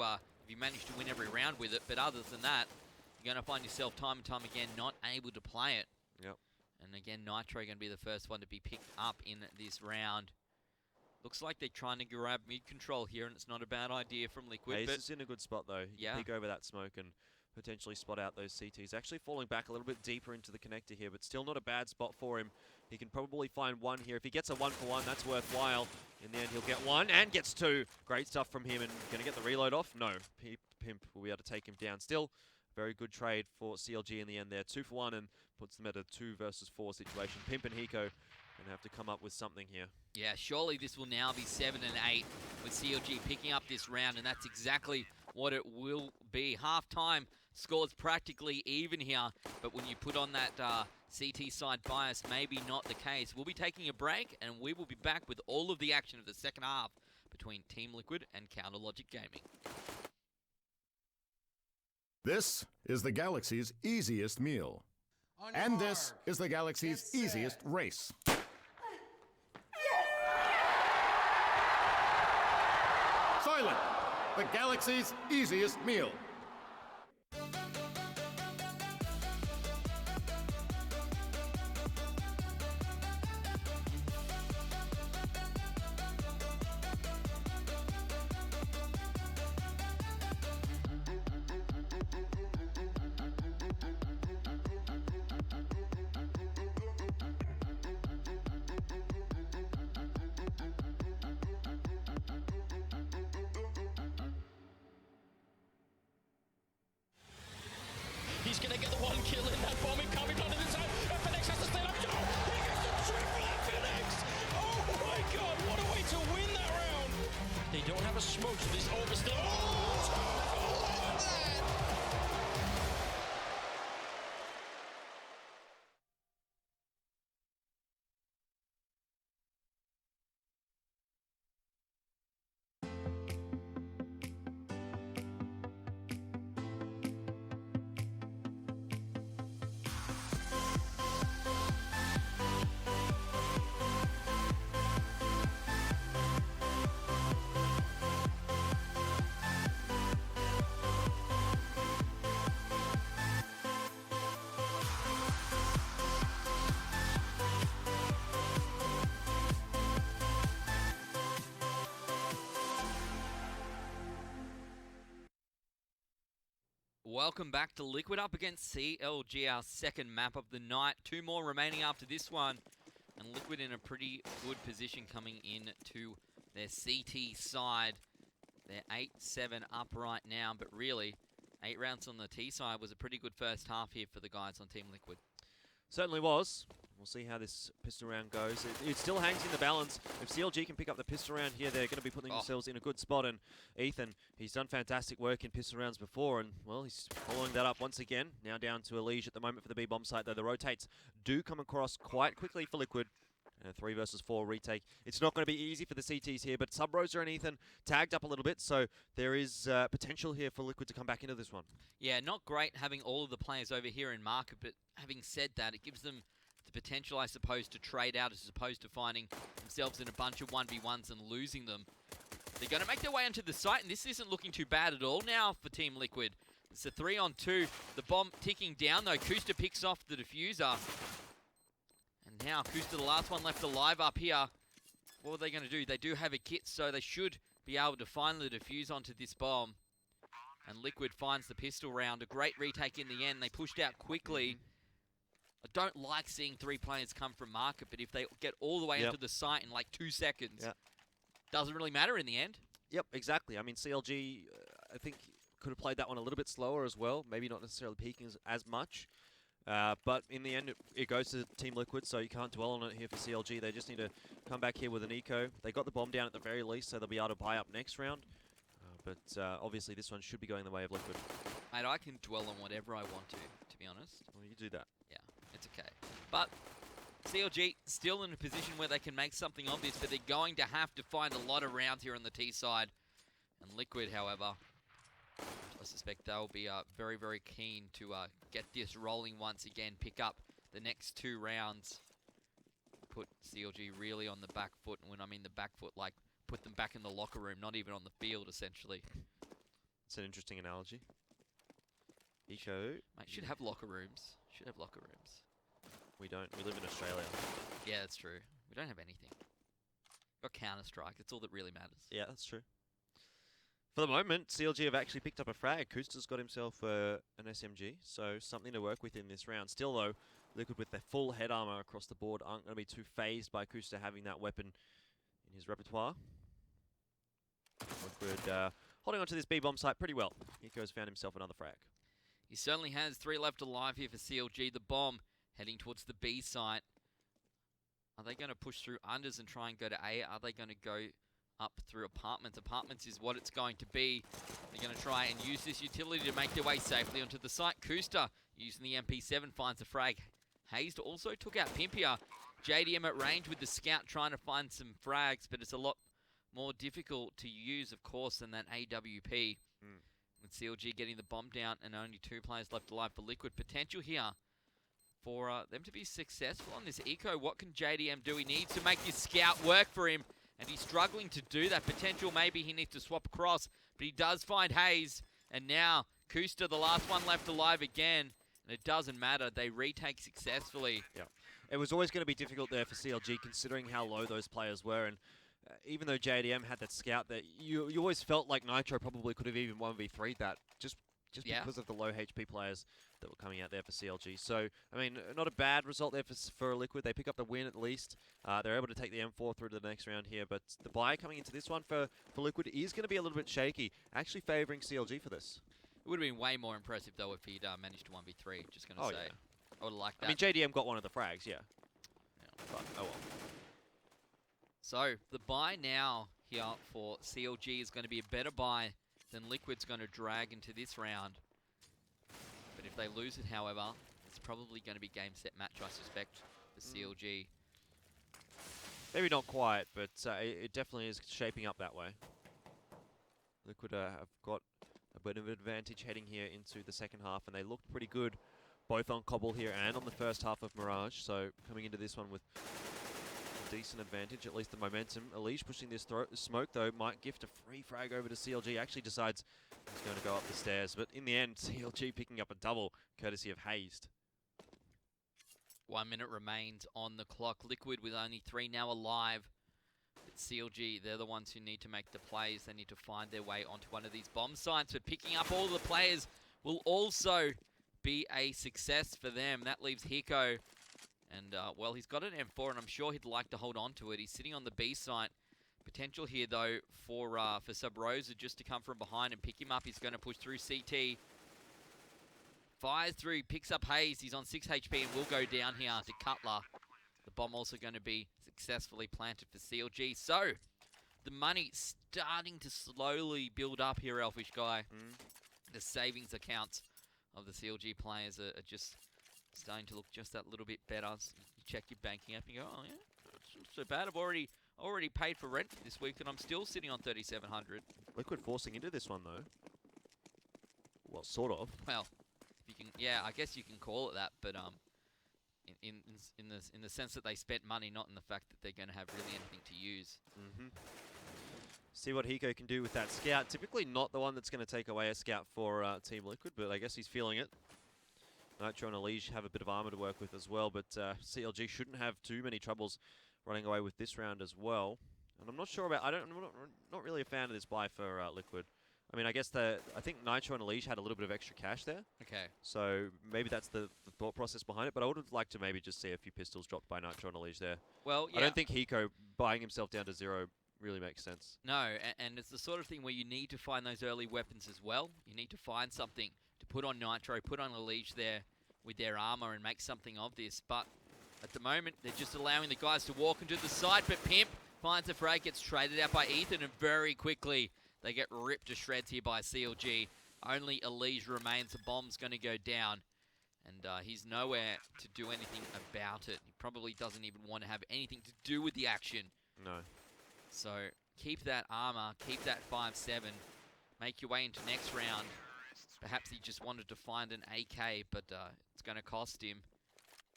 manage to win every round with it, but other than that, you're going to find yourself time and time again not able to play it. Yep. And again, Nitro going to be the first one to be picked up in this round. Looks like they're trying to grab mid-control here, and it's not a bad idea from Liquid. Ace is in a good spot, though. He can peek over that smoke and potentially spot out those CTs. Actually falling back a little bit deeper into the connector here, but still not a bad spot for him. He can probably find one here. If he gets a 1-for-1, that's worthwhile. In the end, he'll get 1 and gets 2. Great stuff from him. And going to get the reload off? No. Pimp will be able to take him down. Still, very good trade for CLG in the end there. 2-for-1 and puts them at a 2 versus 4 situation. Pimp and Hiko going to have to come up with something here. Yeah, surely this will now be 7 and 8 with CLG picking up this round, and that's exactly what it will be. Half-time scores practically even here, but when you put on that CT side bias, maybe not the case. We'll be taking a break, and we will be back with all of the action of the second half between Team Liquid and Counter Logic Gaming. This is the Galaxy's easiest meal. And this is the Galaxy's easiest race. Silent, the Galaxy's easiest meal. He's going to get the 1 kill in that bomb coming onto the zone. FNX has to stay up. Oh, he gets the triple FNX. Oh my God, what a way to win that round. They don't have a smoke, so this over still. Oh, look at that. Welcome back to Liquid up against CLG, our second map of the night. 2 more remaining after this one. And Liquid in a pretty good position coming into their CT side. They're 8-7 up right now, but really, 8 rounds on the T side was a pretty good first half here for the guys on Team Liquid. Certainly was. We'll see how this pistol round goes. It still hangs in the balance. If CLG can pick up the pistol round here, they're going to be putting themselves in a good spot. And Ethan, he's done fantastic work in pistol rounds before, and, well, he's following that up once again. Now down to Elige at the moment for the B-bomb site, though the rotates do come across quite quickly for Liquid. And a 3 versus 4 retake. It's not going to be easy for the CTs here, but Sub-Rosa and Ethan tagged up a little bit, so there is potential here for Liquid to come back into this one. Yeah, not great having all of the players over here in market, but having said that, it gives them the potential, I suppose, to trade out as opposed to finding themselves in a bunch of 1v1s and losing them. They're going to make their way into the site, and this isn't looking too bad at all now for Team Liquid. It's a 3-on-2. The bomb ticking down, though. Kusta picks off the diffuser. And now Kusta, the last one left alive up here. What are they going to do? They do have a kit, so they should be able to finally defuse onto this bomb. And Liquid finds the pistol round. A great retake in the end. They pushed out quickly. I don't like seeing 3 players come from market, but if they get all the way into the site in like 2 seconds, doesn't really matter in the end. Yep, exactly. I mean, CLG, I think, could have played that one a little bit slower as well. Maybe not necessarily peaking as much. But in the end, it goes to Team Liquid, so you can't dwell on it here for CLG. They just need to come back here with an eco. They got the bomb down at the very least, so they'll be able to buy up next round. But obviously, this one should be going the way of Liquid. Mate, I can dwell on whatever I want to be honest. Well, you do that. Yeah, it's okay. But CLG still in a position where they can make something of this, but they're going to have to find a lot of rounds here on the T side. And Liquid, however, I suspect they'll be very, very keen to get this rolling once again, pick up the next 2 rounds, put CLG really on the back foot. And when I mean the back foot, like put them back in the locker room, not even on the field, essentially. It's an interesting analogy. Eco. Mate, should have locker rooms. Should have locker rooms. We don't. We live in Australia. Yeah, that's true. We don't have anything. Got Counter-Strike. That's all that really matters. Yeah, that's true. For the moment, CLG have actually picked up a frag. Kusta's got himself an SMG, so something to work with in this round. Still, though, Liquid with their full head armor across the board aren't going to be too phased by Kusta having that weapon in his repertoire. Liquid holding onto this B-bomb site pretty well. Eco's found himself another frag. He certainly has 3 left alive here for CLG. The bomb heading towards the B site. Are they going to push through unders and try and go to A? Are they going to go up through apartments? Apartments is what it's going to be. They're going to try and use this utility to make their way safely onto the site. Kusta using the MP7 finds a frag. Hayes also took out Pimpia. JDM at range with the scout trying to find some frags, but it's a lot more difficult to use, of course, than that AWP. With CLG getting the bomb down and only 2 players left alive for Liquid. Potential here for them to be successful on this eco. What can JDM do? He needs to make this scout work for him, and he's struggling to do that. Potential, maybe he needs to swap across, but he does find Hayes, and now Kusta, the last one left alive again, and it doesn't matter. They retake successfully. Yeah, it was always going to be difficult there for CLG, considering how low those players were, and even though JDM had that scout, that you always felt like Nitro probably could have even 1v3'd that, just because of the low HP players that were coming out there for CLG. So, I mean, not a bad result there for Liquid. They pick up the win at least. They're able to take the M4 through to the next round here, but the buy coming into this one for Liquid is going to be a little bit shaky, actually favouring CLG for this. It would have been way more impressive, though, if he'd managed to 1v3, just going to say. Yeah. I would have liked that. I mean, JDM got one of the frags, yeah. But, oh well. So, the buy now here for CLG is going to be a better buy than Liquid's going to drag into this round. But if they lose it, however, it's probably going to be game, set, match, I suspect, for CLG. Maybe not quite, but it definitely is shaping up that way. Liquid have got a bit of an advantage heading here into the second half, and they looked pretty good both on Cobble here and on the first half of Mirage. So, coming into this one with decent advantage, at least the momentum. Elish pushing this smoke, though, might gift a free frag over to CLG. Actually decides he's going to go up the stairs, but in the end, CLG picking up a double, courtesy of Hazed. 1 minute remains on the clock. Liquid with only 3 now alive. But CLG, they're the ones who need to make the plays. They need to find their way onto one of these bomb sites, but picking up all the players will also be a success for them. That leaves Hiko. And, well, he's got an M4, and I'm sure he'd like to hold on to it. He's sitting on the B site. Potential here, though, for Sub Rosa just to come from behind and pick him up. He's going to push through CT. Fires through, picks up Hayes. He's on 6 HP and will go down here to Cutler. The bomb also going to be successfully planted for CLG. So, the money starting to slowly build up here, Elfish Guy. The savings accounts of the CLG players are just starting to look just that little bit better. So you check your banking app and you go, oh yeah, it's not so bad. I've already paid for rent this week and I'm still sitting on 3,700. Liquid forcing into this one though. Well, sort of. Well, if you can, yeah, I guess you can call it that, but in the sense that they spent money, not in the fact that they're going to have really anything to use. See what Hiko can do with that scout. Typically not the one that's going to take away a scout for Team Liquid, but I guess he's feeling it. Nitro and Elish have a bit of armor to work with as well, but CLG shouldn't have too many troubles running away with this round as well. And I'm not sure about. I'm not really a fan of this buy for Liquid. I mean, I guess I think Nitro and Elige had a little bit of extra cash there. Okay. So maybe that's the thought process behind it. But I would have liked to maybe just see a few pistols dropped by Nitro and Elige there. Well, yeah. I don't think Hiko buying himself down to 0 really makes sense. No, and it's the sort of thing where you need to find those early weapons as well. You need to find something to put on Nitro, put on Elige there with their armor and make something of this. But at the moment, they're just allowing the guys to walk into the side. But Pimp finds a frag, gets traded out by Ethan, and very quickly they get ripped to shreds here by CLG. Only Elige remains. The bomb's going to go down. And he's nowhere to do anything about it. He probably doesn't even want to have anything to do with the action. No. So keep that armor, keep that 5-7. Make your way into next round. Perhaps he just wanted to find an AK, but it's going to cost him.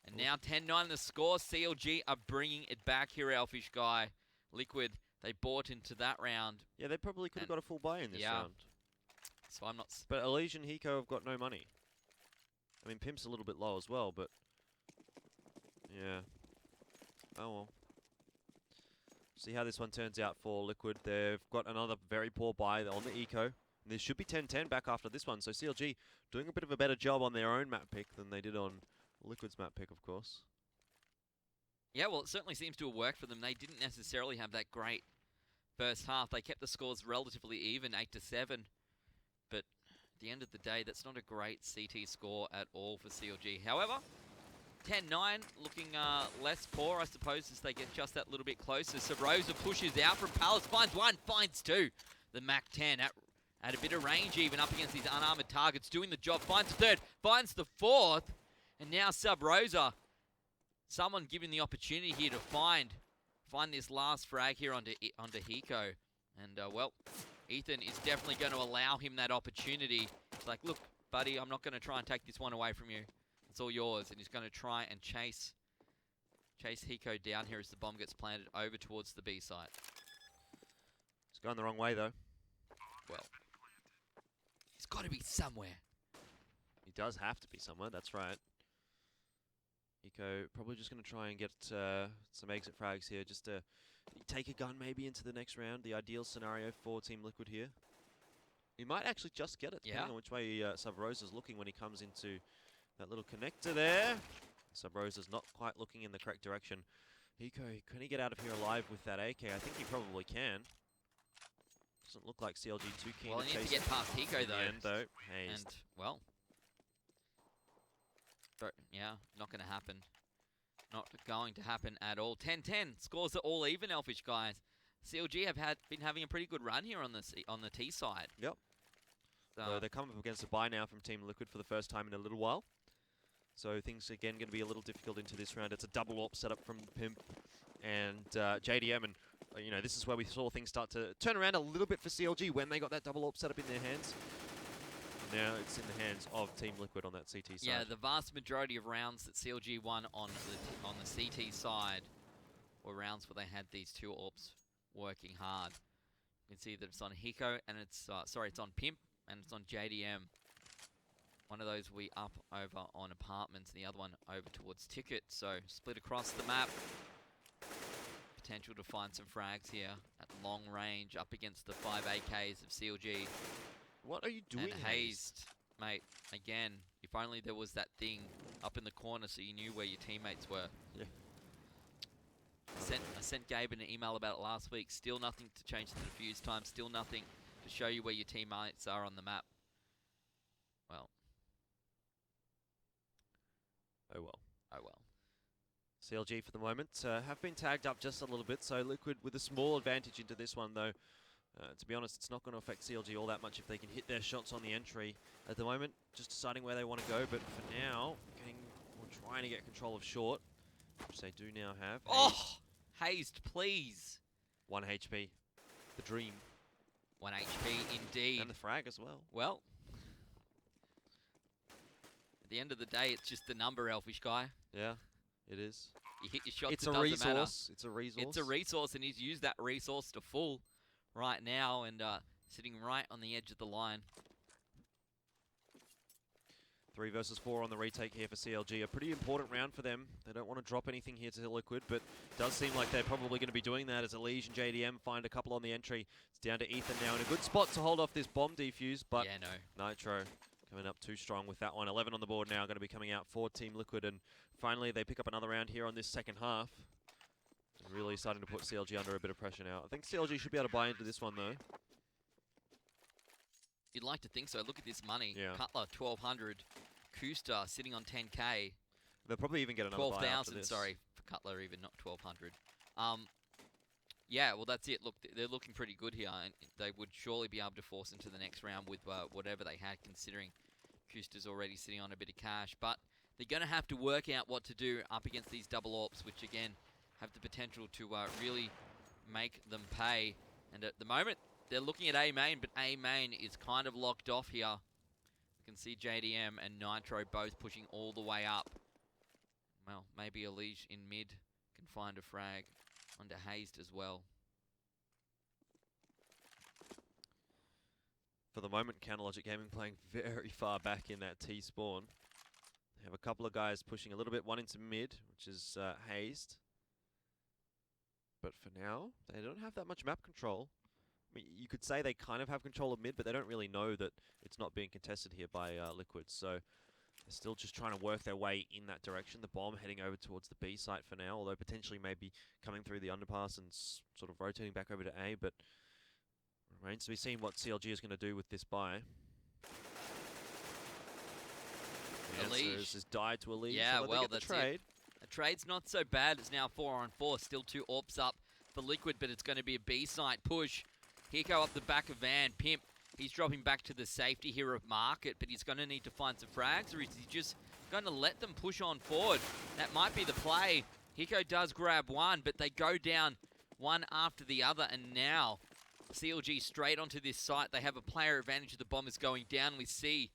And now 10-9 the score. CLG are bringing it back here, Elfish Guy. Liquid, they bought into that round. Yeah, they probably could have got a full buy in this round. So I'm not... But Elige and Hiko have got no money. I mean, Pimp's a little bit low as well, but... Yeah. Oh well. See how this one turns out for Liquid. They've got another very poor buy on the Eco. And this should be 10-10 back after this one. So CLG doing a bit of a better job on their own map pick than they did on Liquid's map pick, of course. Yeah, well, it certainly seems to have worked for them. They didn't necessarily have that great first half. They kept the scores relatively even, 8-7. But at the end of the day, that's not a great CT score at all for CLG. However, 10-9 looking less poor, I suppose, as they get just that little bit closer. Sabrosa pushes out from Palace, finds one, finds two. The Mac-10 at a bit of range even up against these unarmored targets, doing the job, finds the third, finds the fourth. And now Sabrosa, someone given the opportunity here to find this last frag here onto Hiko. And, well, Ethan is definitely going to allow him that opportunity. It's like, look, buddy, I'm not going to try and take this one away from you. It's all yours. And he's going to try and chase Hiko down here as the bomb gets planted over towards the B site. It's going the wrong way, though. Well, he's got to be somewhere. He does have to be somewhere, that's right. Hiko probably just going to try and get some exit frags here, just to take a gun maybe into the next round. The ideal scenario for Team Liquid here. He might actually just get it, depending on which way Sabrosa's looking when he comes into that little connector there. Sabrosa's not quite looking in the correct direction. Hiko, can he get out of here alive with that AK? I think he probably can. Doesn't look like CLG too keen to chase. Well, he needs to get past Hiko, though. Hey, and, well... But, yeah, not going to happen. Not going to happen at all. 10-10. Scores are all even, Elfish guys. CLG have been having a pretty good run here on the T side. Yep. So they're coming up against a buy now from Team Liquid for the first time in a little while. So things again going to be a little difficult into this round. It's a double AWP setup from Pimp and JDM, and you know, this is where we saw things start to turn around a little bit for CLG when they got that double AWP setup in their hands. Now it's in the hands of Team Liquid on that CT side. Yeah, the vast majority of rounds that CLG won on the CT side were rounds where they had these two AWPs working hard. You can see that it's on Hiko and it's it's on Pimp and it's on JDM. One of those we up over on Apartments and the other one over towards Ticket. So split across the map. Potential to find some frags here at long range up against the 5 AKs of CLG. What are you doing, and Hazed, mate, again, if only there was that thing up in the corner so you knew where your teammates were. Yeah. I sent Gabe an email about it last week. Still nothing to change the defuse time. Still nothing to show you where your teammates are on the map. Well. Oh well. Oh well. CLG for the moment have been tagged up just a little bit, so Liquid with a small advantage into this one though. To be honest, it's not going to affect CLG all that much if they can hit their shots on the entry. At the moment, just deciding where they want to go, but for now, trying to get control of short, which they do now have. Oh! Hazed, please. 1 HP. The dream. 1 HP, indeed. And the frag as well. Well, at the end of the day, it's just the number, Elfish guy. Yeah, it is. You hit your shots, it's it a doesn't resource. matter. It's a resource. It's a resource, and he's used that resource to full right now, and sitting right on the edge of the line. 3 versus 4 on the retake here for CLG. A pretty important round for them. They don't want to drop anything here to Liquid, but it does seem like they're probably going to be doing that as Elige and JDM find a couple on the entry. It's down to Ethan now in a good spot to hold off this bomb defuse, but yeah, no. Nitro coming up too strong with that one. 11 on the board now, going to be coming out for Team Liquid, and finally they pick up another round here on this second half. Really starting to put CLG under a bit of pressure now. I think CLG should be able to buy into this one though. You'd like to think so. Look at this money. Yeah. Cutler, 1,200. Kusta sitting on 10K. They'll probably even get another buy after 12,000, this. sorry, for Cutler even, not 1,200. Yeah, well, that's it. Look, they're looking pretty good here, and they would surely be able to force into the next round with whatever they had, considering Kusta's already sitting on a bit of cash. But they're going to have to work out what to do up against these double AWPs, which, again, have the potential to really make them pay. And at the moment, they're looking at A main, but A main is kind of locked off here. You can see JDM and Nitro both pushing all the way up. Well, maybe Elige in mid can find a frag onto Hazed as well. For the moment, Counterlogic Gaming playing very far back in that T spawn. They have a couple of guys pushing a little bit, one into mid, which is Hazed. But for now, they don't have that much map control. I mean, you could say they kind of have control of mid, but they don't really know that it's not being contested here by Liquid. So they're still just trying to work their way in that direction. The bomb heading over towards the B site for now, although potentially maybe coming through the underpass and sort of rotating back over to A. But remains to be seen what CLG is going to do with this buy. The answer is die to Elige. Yeah, so well, that's it. The trade's not so bad. It's now 4-on-4. Still 2 AWPs up for Liquid, but it's going to be a B-site push. Hiko up the back of Van. Pimp, he's dropping back to the safety here of Market, but he's going to need to find some frags, or is he just going to let them push on forward? That might be the play. Hiko does grab one, but they go down one after the other, and now CLG straight onto this site. They have a player advantage. The bomb is going down. We see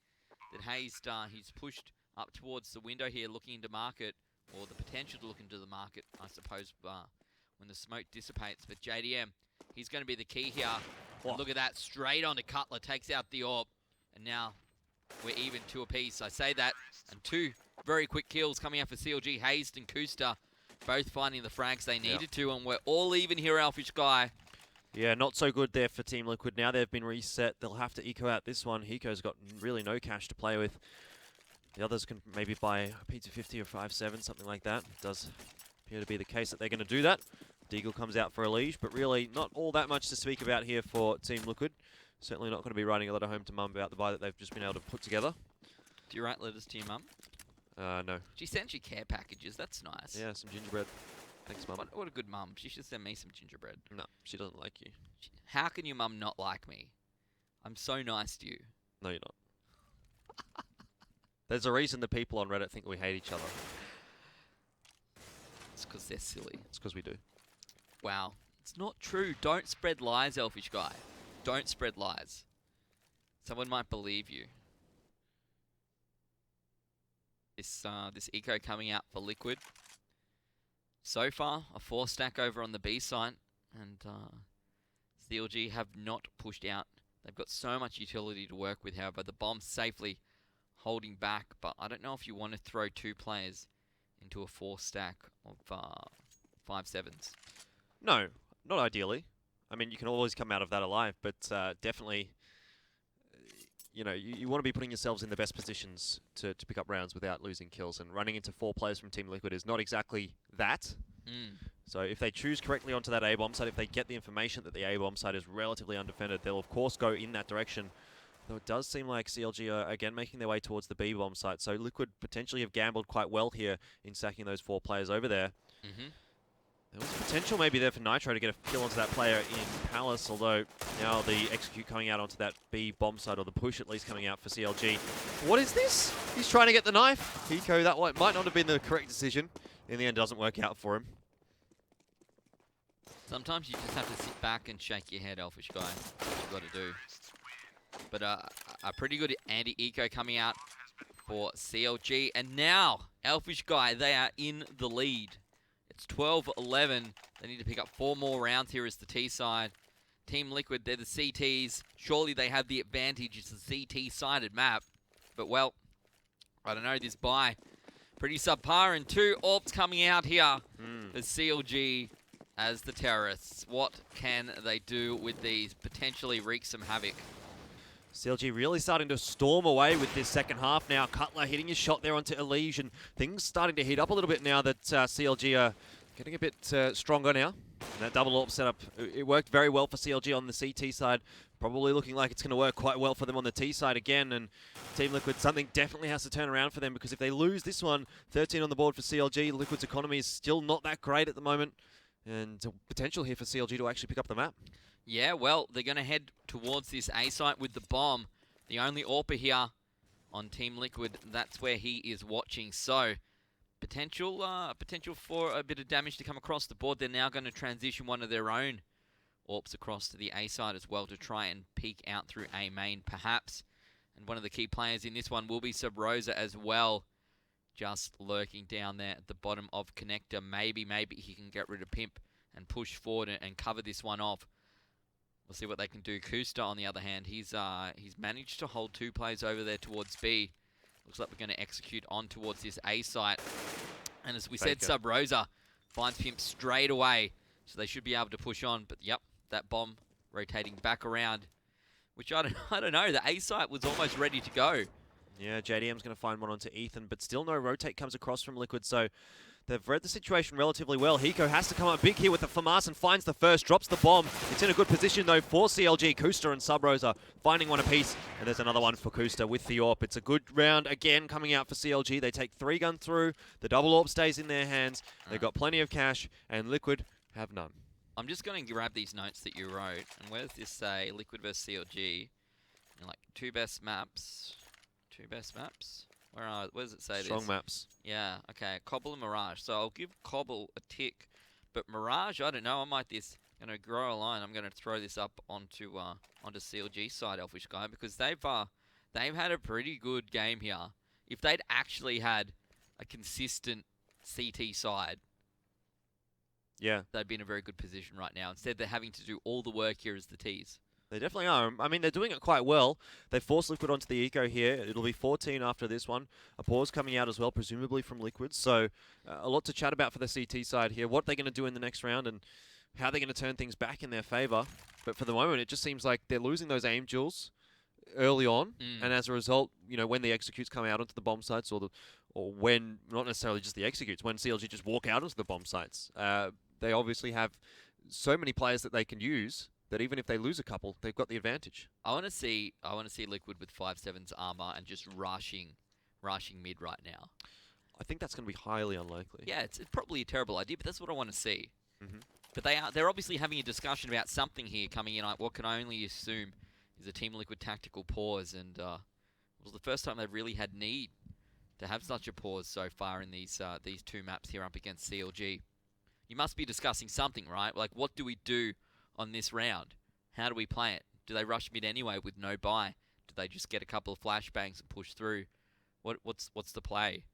that Hayes, he's pushed up towards the window here, looking into Market, or the potential to look into the Market, I suppose, when the smoke dissipates. But JDM, he's going to be the key here. Look at that, straight onto Cutler, takes out the AWP, and now we're even 2 apiece. I say that, and 2 very quick kills coming out for CLG. Hazed and Kusta both finding the frags they needed to, and we're all even here, Alfish Guy. Yeah, not so good there for Team Liquid. Now they've been reset. They'll have to eco out this one. Hiko's got really no cash to play with. The others can maybe buy a P250 or 5.7, something like that. It does appear to be the case that they're going to do that. Deagle comes out for Elige, but really not all that much to speak about here for Team Liquid. Certainly not going to be writing a letter home to Mum about the buy that they've just been able to put together. Do you write letters to your mum? No. She sends you care packages. That's nice. Yeah, some gingerbread. Thanks, Mum. What a good mum. She should send me some gingerbread. No, she doesn't like you. How can your mum not like me? I'm so nice to you. No, you're not. There's a reason the people on Reddit think we hate each other. It's because they're silly. It's because we do. Wow. It's not true. Don't spread lies, Elfish Guy. Don't spread lies. Someone might believe you. This eco coming out for Liquid. So far, a 4-stack over on the B site, and CLG have not pushed out. They've got so much utility to work with, however. The bomb's safely holding back, but I don't know if you want to throw 2 players into a 4-stack of 5.7s. No, not ideally. I mean, you can always come out of that alive, but definitely, you know, you want to be putting yourselves in the best positions to pick up rounds without losing kills, and running into 4 players from Team Liquid is not exactly that. So if they choose correctly onto that A-bomb site, if they get the information that the A-bomb site is relatively undefended, they'll of course go in that direction. Though it does seem like CLG are again making their way towards the B-bomb site, so Liquid potentially have gambled quite well here in sacking those 4 players over there. There was potential maybe there for Nitro to get a kill onto that player in Palace, although now the execute coming out onto that B bomb site, or the push at least coming out for CLG. What is this? He's trying to get the knife. Hiko, that one might not have been the correct decision. In the end, doesn't work out for him. Sometimes you just have to sit back and shake your head, Elfish Guy. That's what you've got to do. But a pretty good anti-eco coming out for CLG. And now, Elfish Guy, they are in the lead. It's 12-11. They need to pick up 4 more rounds here as the T side. Team Liquid, they're the CTs. Surely they have the advantage. It's a CT-sided map. But, well, I don't know, this buy pretty subpar, and 2 AWPs coming out here for CLG as the terrorists. What can they do with these? Potentially wreak some havoc. CLG really starting to storm away with this second half now. Cutler hitting his shot there onto Elige, and things starting to heat up a little bit now that CLG are getting a bit stronger now. And that double AWP setup, it worked very well for CLG on the CT side. Probably looking like it's going to work quite well for them on the T side again. And Team Liquid, something definitely has to turn around for them, because if they lose this one, 13 on the board for CLG, Liquid's economy is still not that great at the moment. And potential here for CLG to actually pick up the map. Yeah, well, they're going to head towards this A site with the bomb. The only AWPer here on Team Liquid, that's where he is watching. So, potential for a bit of damage to come across the board. They're now going to transition one of their own AWPs across to the A side as well to try and peek out through A main, perhaps. And one of the key players in this one will be Subrosa as well, just lurking down there at the bottom of Connector. Maybe he can get rid of Pimp and push forward and cover this one off. We'll see what they can do. Kusta, on the other hand, he's managed to hold 2 players over there towards B. Looks like we're going to execute on towards this A site. And as we said, Subrosa finds Pimp straight away, so they should be able to push on. But yep, that bomb rotating back around, which I don't know. The A site was almost ready to go. Yeah, JDM's going to find one onto Ethan, but still no rotate comes across from Liquid, so they've read the situation relatively well. Hiko has to come up big here with the FAMAS and finds the first, drops the bomb. It's in a good position, though, for CLG. Kusta and Subrosa finding one apiece, and there's another one for Kusta with the AWP. It's a good round, again, coming out for CLG. They take 3 gun through. The double AWP stays in their hands. They've got plenty of cash, and Liquid have none. I'm just going to grab these notes that you wrote, and where does this say? Liquid versus CLG. And like 2 best maps. 2 best maps? Where does it say Strong this? maps. Yeah, okay. Cobble and Mirage. So I'll give Cobble a tick. But Mirage, I don't know. I might going to grow a line. I'm going to throw this up onto CLG side, Elfish Guy, because they've had a pretty good game here. If they'd actually had a consistent CT side, yeah, they'd be in a very good position right now. Instead, they're having to do all the work here as the Ts. They definitely are. I mean, they're doing it quite well. They force Liquid onto the eco here. It'll be 14 after this one. A pause coming out as well, presumably from Liquid. So a lot to chat about for the CT side here. What they're going to do in the next round and how they're going to turn things back in their favor. But for the moment, it just seems like they're losing those aim duels early on. And as a result, you know, when the executes come out onto the bomb sites, or when, not necessarily just the executes, when CLG just walk out onto the bomb sites, they obviously have so many players that they can use that even if they lose a couple, they've got the advantage. I want to see Liquid with 5/7's armor and just rushing mid right now. I think that's going to be highly unlikely. Yeah, it's probably a terrible idea, but that's what I want to see. But they're obviously having a discussion about something here coming in. What can I only assume is a Team Liquid tactical pause, and it was the first time they've really had need to have such a pause so far in these 2 maps here up against CLG. You must be discussing something, right? Like, what do we do on this round? How do we play it? Do they rush mid anyway with no buy? Do they just get a couple of flashbangs and push through? What's the play?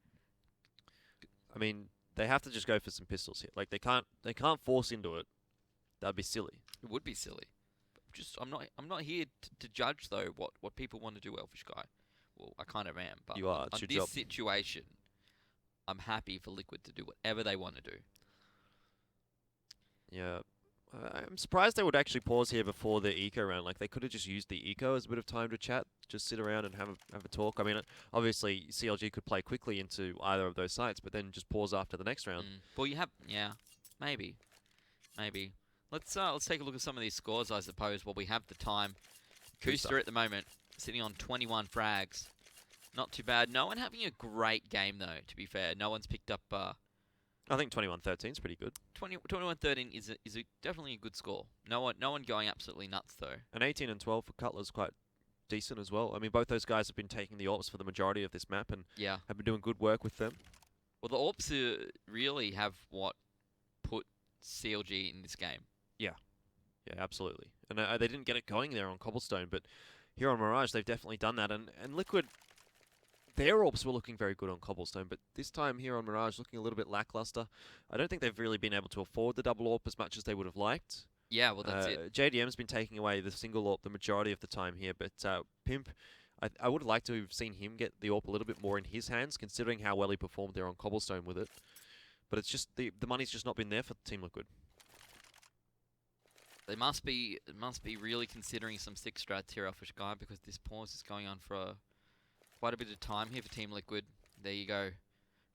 I mean, they have to just go for some pistols here. Like, they can't force into it. That'd be silly. It would be silly. I'm not here to judge though what people want to do, Elfish Guy. Well, I kind of am, but you are. On this situation, I'm happy for Liquid to do whatever they want to do. Yeah. I'm surprised they would actually pause here before the eco round. Like, they could have just used the eco as a bit of time to chat, just sit around and have a talk. I mean, obviously CLG could play quickly into either of those sites, but then just pause after the next round. Well, maybe. Let's take a look at some of these scores, I suppose, while we have the time. Kusta at the moment sitting on 21 frags, not too bad. No one having a great game though. To be fair, no one's picked up. I think 21-13 is pretty good. 21-13 is definitely a good score. No one going absolutely nuts though. And 18 and 12 for Cutler's quite decent as well. I mean, both those guys have been taking the AWPs for the majority of this map and have been doing good work with them. Well, the AWPs really have what put CLG in this game. Yeah, absolutely. And they didn't get it going there on Cobblestone, but here on Mirage, they've definitely done that. And Liquid, their AWPs were looking very good on Cobblestone, but this time here on Mirage, looking a little bit lackluster. I don't think they've really been able to afford the double AWP as much as they would have liked. Yeah, well, that's it. JDM's been taking away the single AWP the majority of the time here, but Pimp, I would like to have seen him get the AWP a little bit more in his hands, considering how well he performed there on Cobblestone with it. But it's just the money's just not been there for Team Liquid. They must be really considering some sick strats here, Alpha Guy, because this pause is going on for quite a bit of time here for Team Liquid. There you go.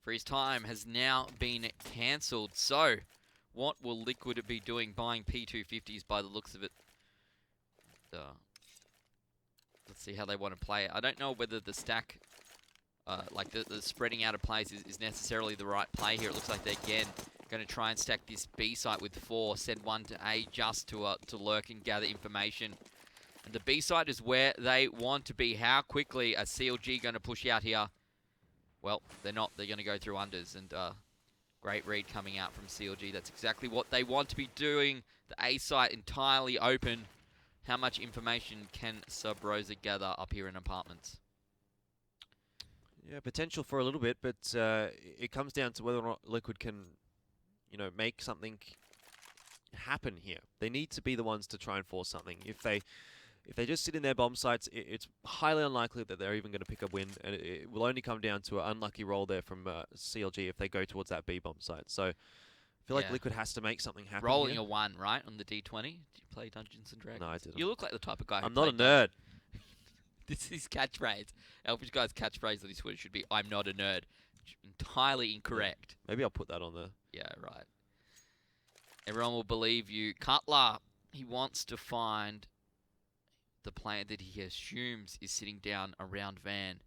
Freeze time has now been cancelled. So, what will Liquid be doing? Buying P250s by the looks of it. Let's see how they want to play it. I don't know whether the stack, like the spreading out of plays is necessarily the right play here. It looks like they're, again, going to try and stack this B site with 4, send 1 to A just to lurk and gather information. And the B site is where they want to be. How quickly are CLG going to push out here? Well, they're not. They're going to go through unders, and great read coming out from CLG. That's exactly what they want to be doing. The A site entirely open. How much information can Sub Rosa gather up here in apartments? Yeah, potential for a little bit, but it comes down to whether or not Liquid can, make something happen here. They need to be the ones to try and force something. If they just sit in their bomb sites, it's highly unlikely that they're even going to pick up win, and it will only come down to an unlucky roll there from CLG if they go towards that B bomb site. So I feel like Liquid has to make something happen. Rolling here. a 1, right, on the D20. Did you play Dungeons and Dragons? No, I didn't. You look like the type of guy who I'm not a played nerd. This is catchphrase. Elfish Guy's catchphrase on his Twitter should be, "I'm not a nerd." Entirely incorrect. Maybe I'll put that on there. Yeah, right. Everyone will believe you. Cutler, he wants to find the player that he assumes is sitting down around Van.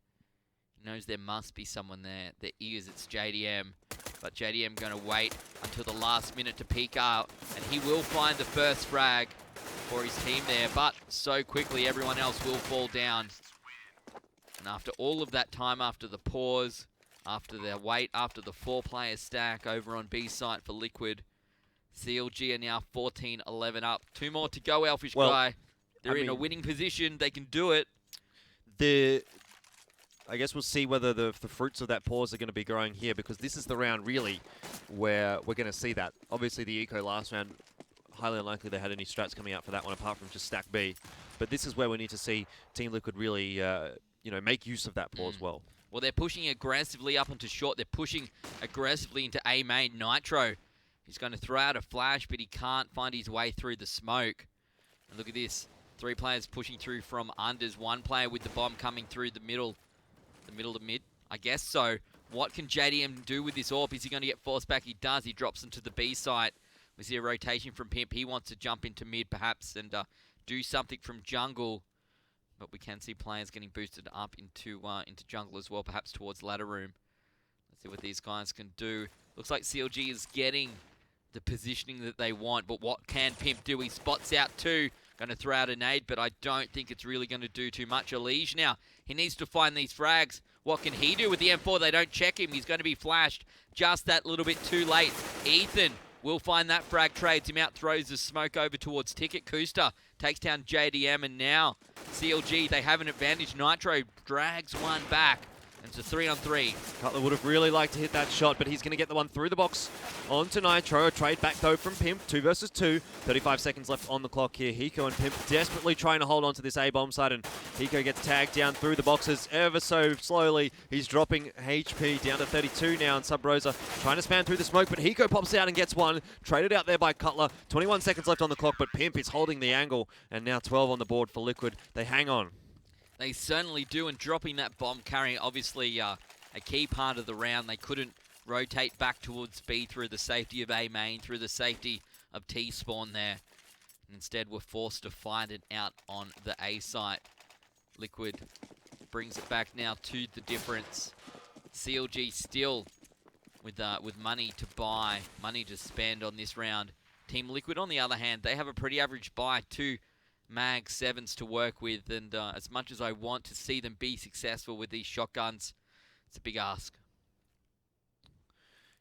He knows there must be someone there. There is. It's JDM. But JDM going to wait until the last minute to peek out. And he will find the first frag for his team there. But so quickly, everyone else will fall down. And after all of that time, after the pause, after their wait, after the 4-player stack over on B site for Liquid, CLG are now 14-11 up. 2 more to go, Elfish Guy. They're in a winning position. They can do it. I guess we'll see whether the fruits of that pause are going to be growing here, because this is the round, really, where we're going to see that. Obviously, the Eco last round, highly unlikely they had any strats coming out for that one, apart from just stack B. But this is where we need to see Team Liquid really, make use of that pause well. Well, they're pushing aggressively up into short. They're pushing aggressively into A main. Nitro, he's going to throw out a flash, but he can't find his way through the smoke. And look at this. 3 players pushing through from unders. 1 player with the bomb coming through the middle to mid. I guess so. What can JDM do with this AWP? Is he going to get forced back? He does. He drops into the B site. We see a rotation from Pimp. He wants to jump into mid perhaps and do something from jungle. But we can see players getting boosted up into jungle as well, perhaps towards ladder room. Let's see what these guys can do. Looks like CLG is getting the positioning that they want, but what can Pimp do? He spots out 2. Going to throw out a nade, but I don't think it's really going to do too much. Elige now, he needs to find these frags. What can he do with the M4? They don't check him. He's going to be flashed just that little bit too late. Ethan will find that frag, trades him out, throws the smoke over towards Ticket. Kusta takes down JDM, and now CLG, they have an advantage. Nitro drags 1 back. It's a 3-on-3. Cutler would have really liked to hit that shot, but he's going to get the one through the box onto Nitro. A trade back, though, from Pimp. 2 versus 2. 35 seconds left on the clock here. Hiko and Pimp desperately trying to hold on to this A-bomb side, and Hiko gets tagged down through the boxes ever so slowly. He's dropping HP down to 32 now, and Sub Rosa trying to span through the smoke, but Hiko pops out and gets one. Traded out there by Cutler. 21 seconds left on the clock, but Pimp is holding the angle, and now 12 on the board for Liquid. They hang on. They certainly do, and dropping that bomb carrying obviously a key part of the round. They couldn't rotate back towards B through the safety of A main, through the safety of T spawn there. And instead were forced to find it out on the A site. Liquid brings it back now to the difference. CLG still with money to buy, money to spend on this round. Team Liquid, on the other hand, they have a pretty average buy. 2 Mag 7s to work with, and as much as I want to see them be successful with these shotguns, it's a big ask.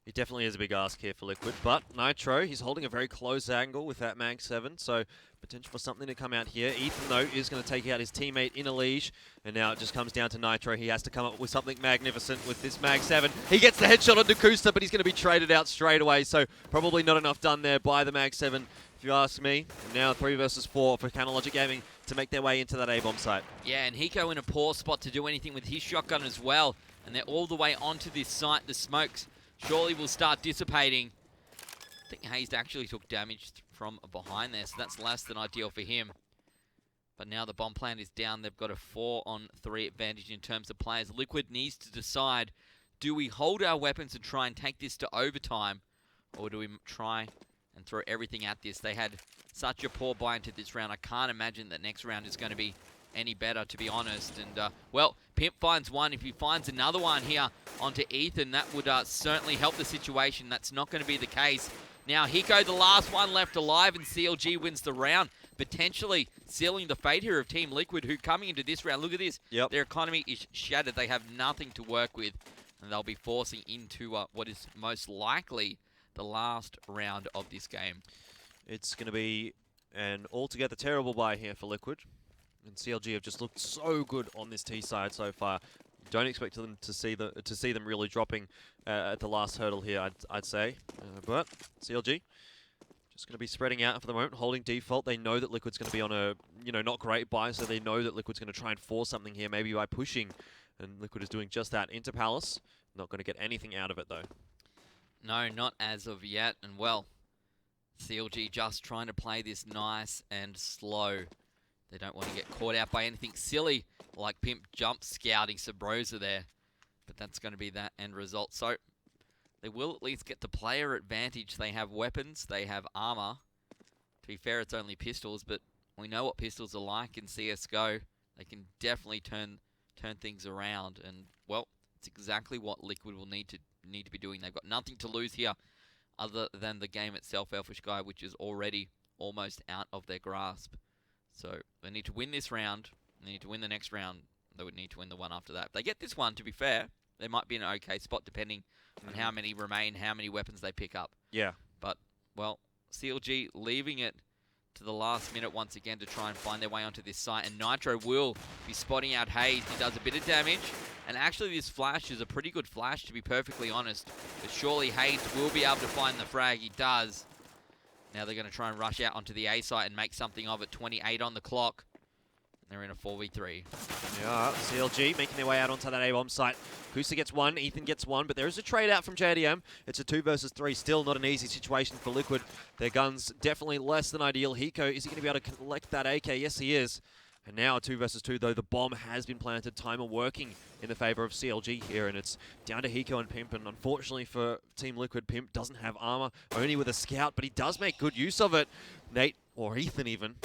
It definitely is a big ask here for Liquid, but Nitro, he's holding a very close angle with that Mag 7, so potential for something to come out here. Ethan, though, is going to take out his teammate in Mirage, and now it just comes down to Nitro. He has to come up with something magnificent with this Mag 7. He gets the headshot on Dakusta, but he's going to be traded out straight away, so probably not enough done there by the Mag 7, if you ask me. And now 3 versus 4 for Canalogic Gaming to make their way into that A-bomb site. Yeah, and Hiko in a poor spot to do anything with his shotgun as well, and they're all the way onto this site. The smokes surely will start dissipating. I think Hayes actually took damage from behind there, so that's less than ideal for him. But now the bomb plant is down. They've got a 4-on-3 advantage in terms of players. Liquid needs to decide, do we hold our weapons and try and take this to overtime, or do we try and throw everything at this? They had such a poor buy into this round. I can't imagine that next round is going to be any better, to be honest. And, well, Pimp finds one. If he finds another one here onto Ethan, that would certainly help the situation. That's not going to be the case. Now, Hiko, the last one left alive, and CLG wins the round, potentially sealing the fate here of Team Liquid, who coming into this round, look at this. Yep. Their economy is shattered. They have nothing to work with, and they'll be forcing into what is most likely the last round of this game. It's going to be an altogether terrible buy here for Liquid. And CLG have just looked so good on this T side so far. Don't expect them to see them really dropping at the last hurdle here, I'd say. But CLG just going to be spreading out for the moment, holding default. They know that Liquid's going to be on a not great buy, so they know that Liquid's going to try and force something here, maybe by pushing. And Liquid is doing just that into Palace. Not going to get anything out of it though. No, not as of yet. And well, CLG just trying to play this nice and slow. They don't want to get caught out by anything silly like Pimp jump scouting Sabrosa there. But that's going to be that end result. So they will at least get the player advantage. They have weapons. They have armor. To be fair, it's only pistols, but we know what pistols are like in CSGO. They can definitely turn things around. And, well, it's exactly what Liquid will need to be doing. They've got nothing to lose here other than the game itself, Elfish Guy, which is already almost out of their grasp. So they need to win this round. They need to win the next round. They would need to win the one after that. If they get this one, to be fair, they might be in an okay spot depending on how many remain, how many weapons they pick up. Yeah. But, well, CLG leaving it to the last minute once again to try and find their way onto this site. And Nitro will be spotting out Hayes. He does a bit of damage. And actually this flash is a pretty good flash, to be perfectly honest. But surely Hayes will be able to find the frag. He does. Now they're going to try and rush out onto the A site and make something of it. 28 on the clock. They're in a 4v3. Yeah, CLG making their way out onto that A-bomb site. Kusa gets one, Ethan gets one, but there is a trade out from JDM. It's a 2 versus 3, still not an easy situation for Liquid. Their guns definitely less than ideal. Hiko, is he going to be able to collect that AK? Yes, he is. And now a 2 versus 2, though the bomb has been planted. Timer working in the favor of CLG here, and it's down to Hiko and Pimp. And unfortunately for Team Liquid, Pimp doesn't have armor, only with a scout, but he does make good use of it. Nate, or Ethan even,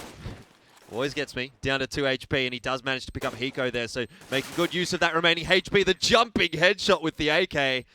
always gets me, down to 2 HP, and he does manage to pick up Hiko there, so making good use of that remaining HP. The jumping headshot with the AK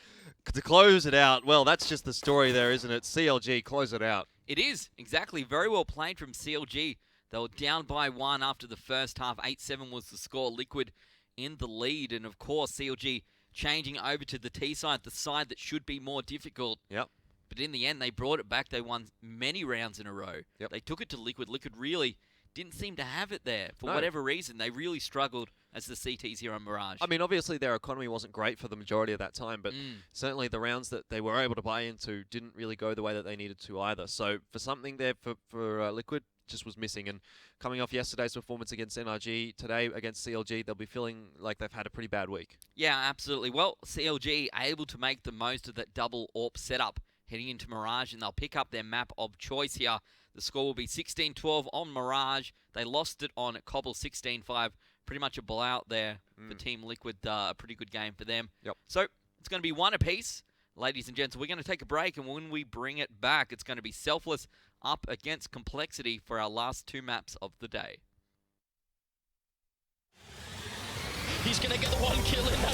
to close it out. Well, that's just the story there, isn't it? CLG, close it out. It is, exactly. Very well played from CLG. They were down by 1 after the first half. 8-7 was the score. Liquid in the lead. And, of course, CLG changing over to the T side, the side that should be more difficult. Yep. But in the end, they brought it back. They won many rounds in a row. Yep. They took it to Liquid. Liquid really didn't seem to have it there. For whatever reason, they really struggled as the CTs here on Mirage. I mean, obviously their economy wasn't great for the majority of that time, but certainly the rounds that they were able to buy into didn't really go the way that they needed to either. So for something there for Liquid, just was missing. And coming off yesterday's performance against NRG, today against CLG, they'll be feeling like they've had a pretty bad week. Yeah, absolutely. Well, CLG able to make the most of that double AWP setup heading into Mirage, and they'll pick up their map of choice here. The score will be 16-12 on Mirage. They lost it on Cobble 16-5. Pretty much a blowout there for Team Liquid. A pretty good game for them. Yep. So it's going to be 1 apiece. Ladies and gents, we're going to take a break, and when we bring it back, it's going to be Selfless up against Complexity for our last 2 maps of the day. He's going to get the 1 kill in that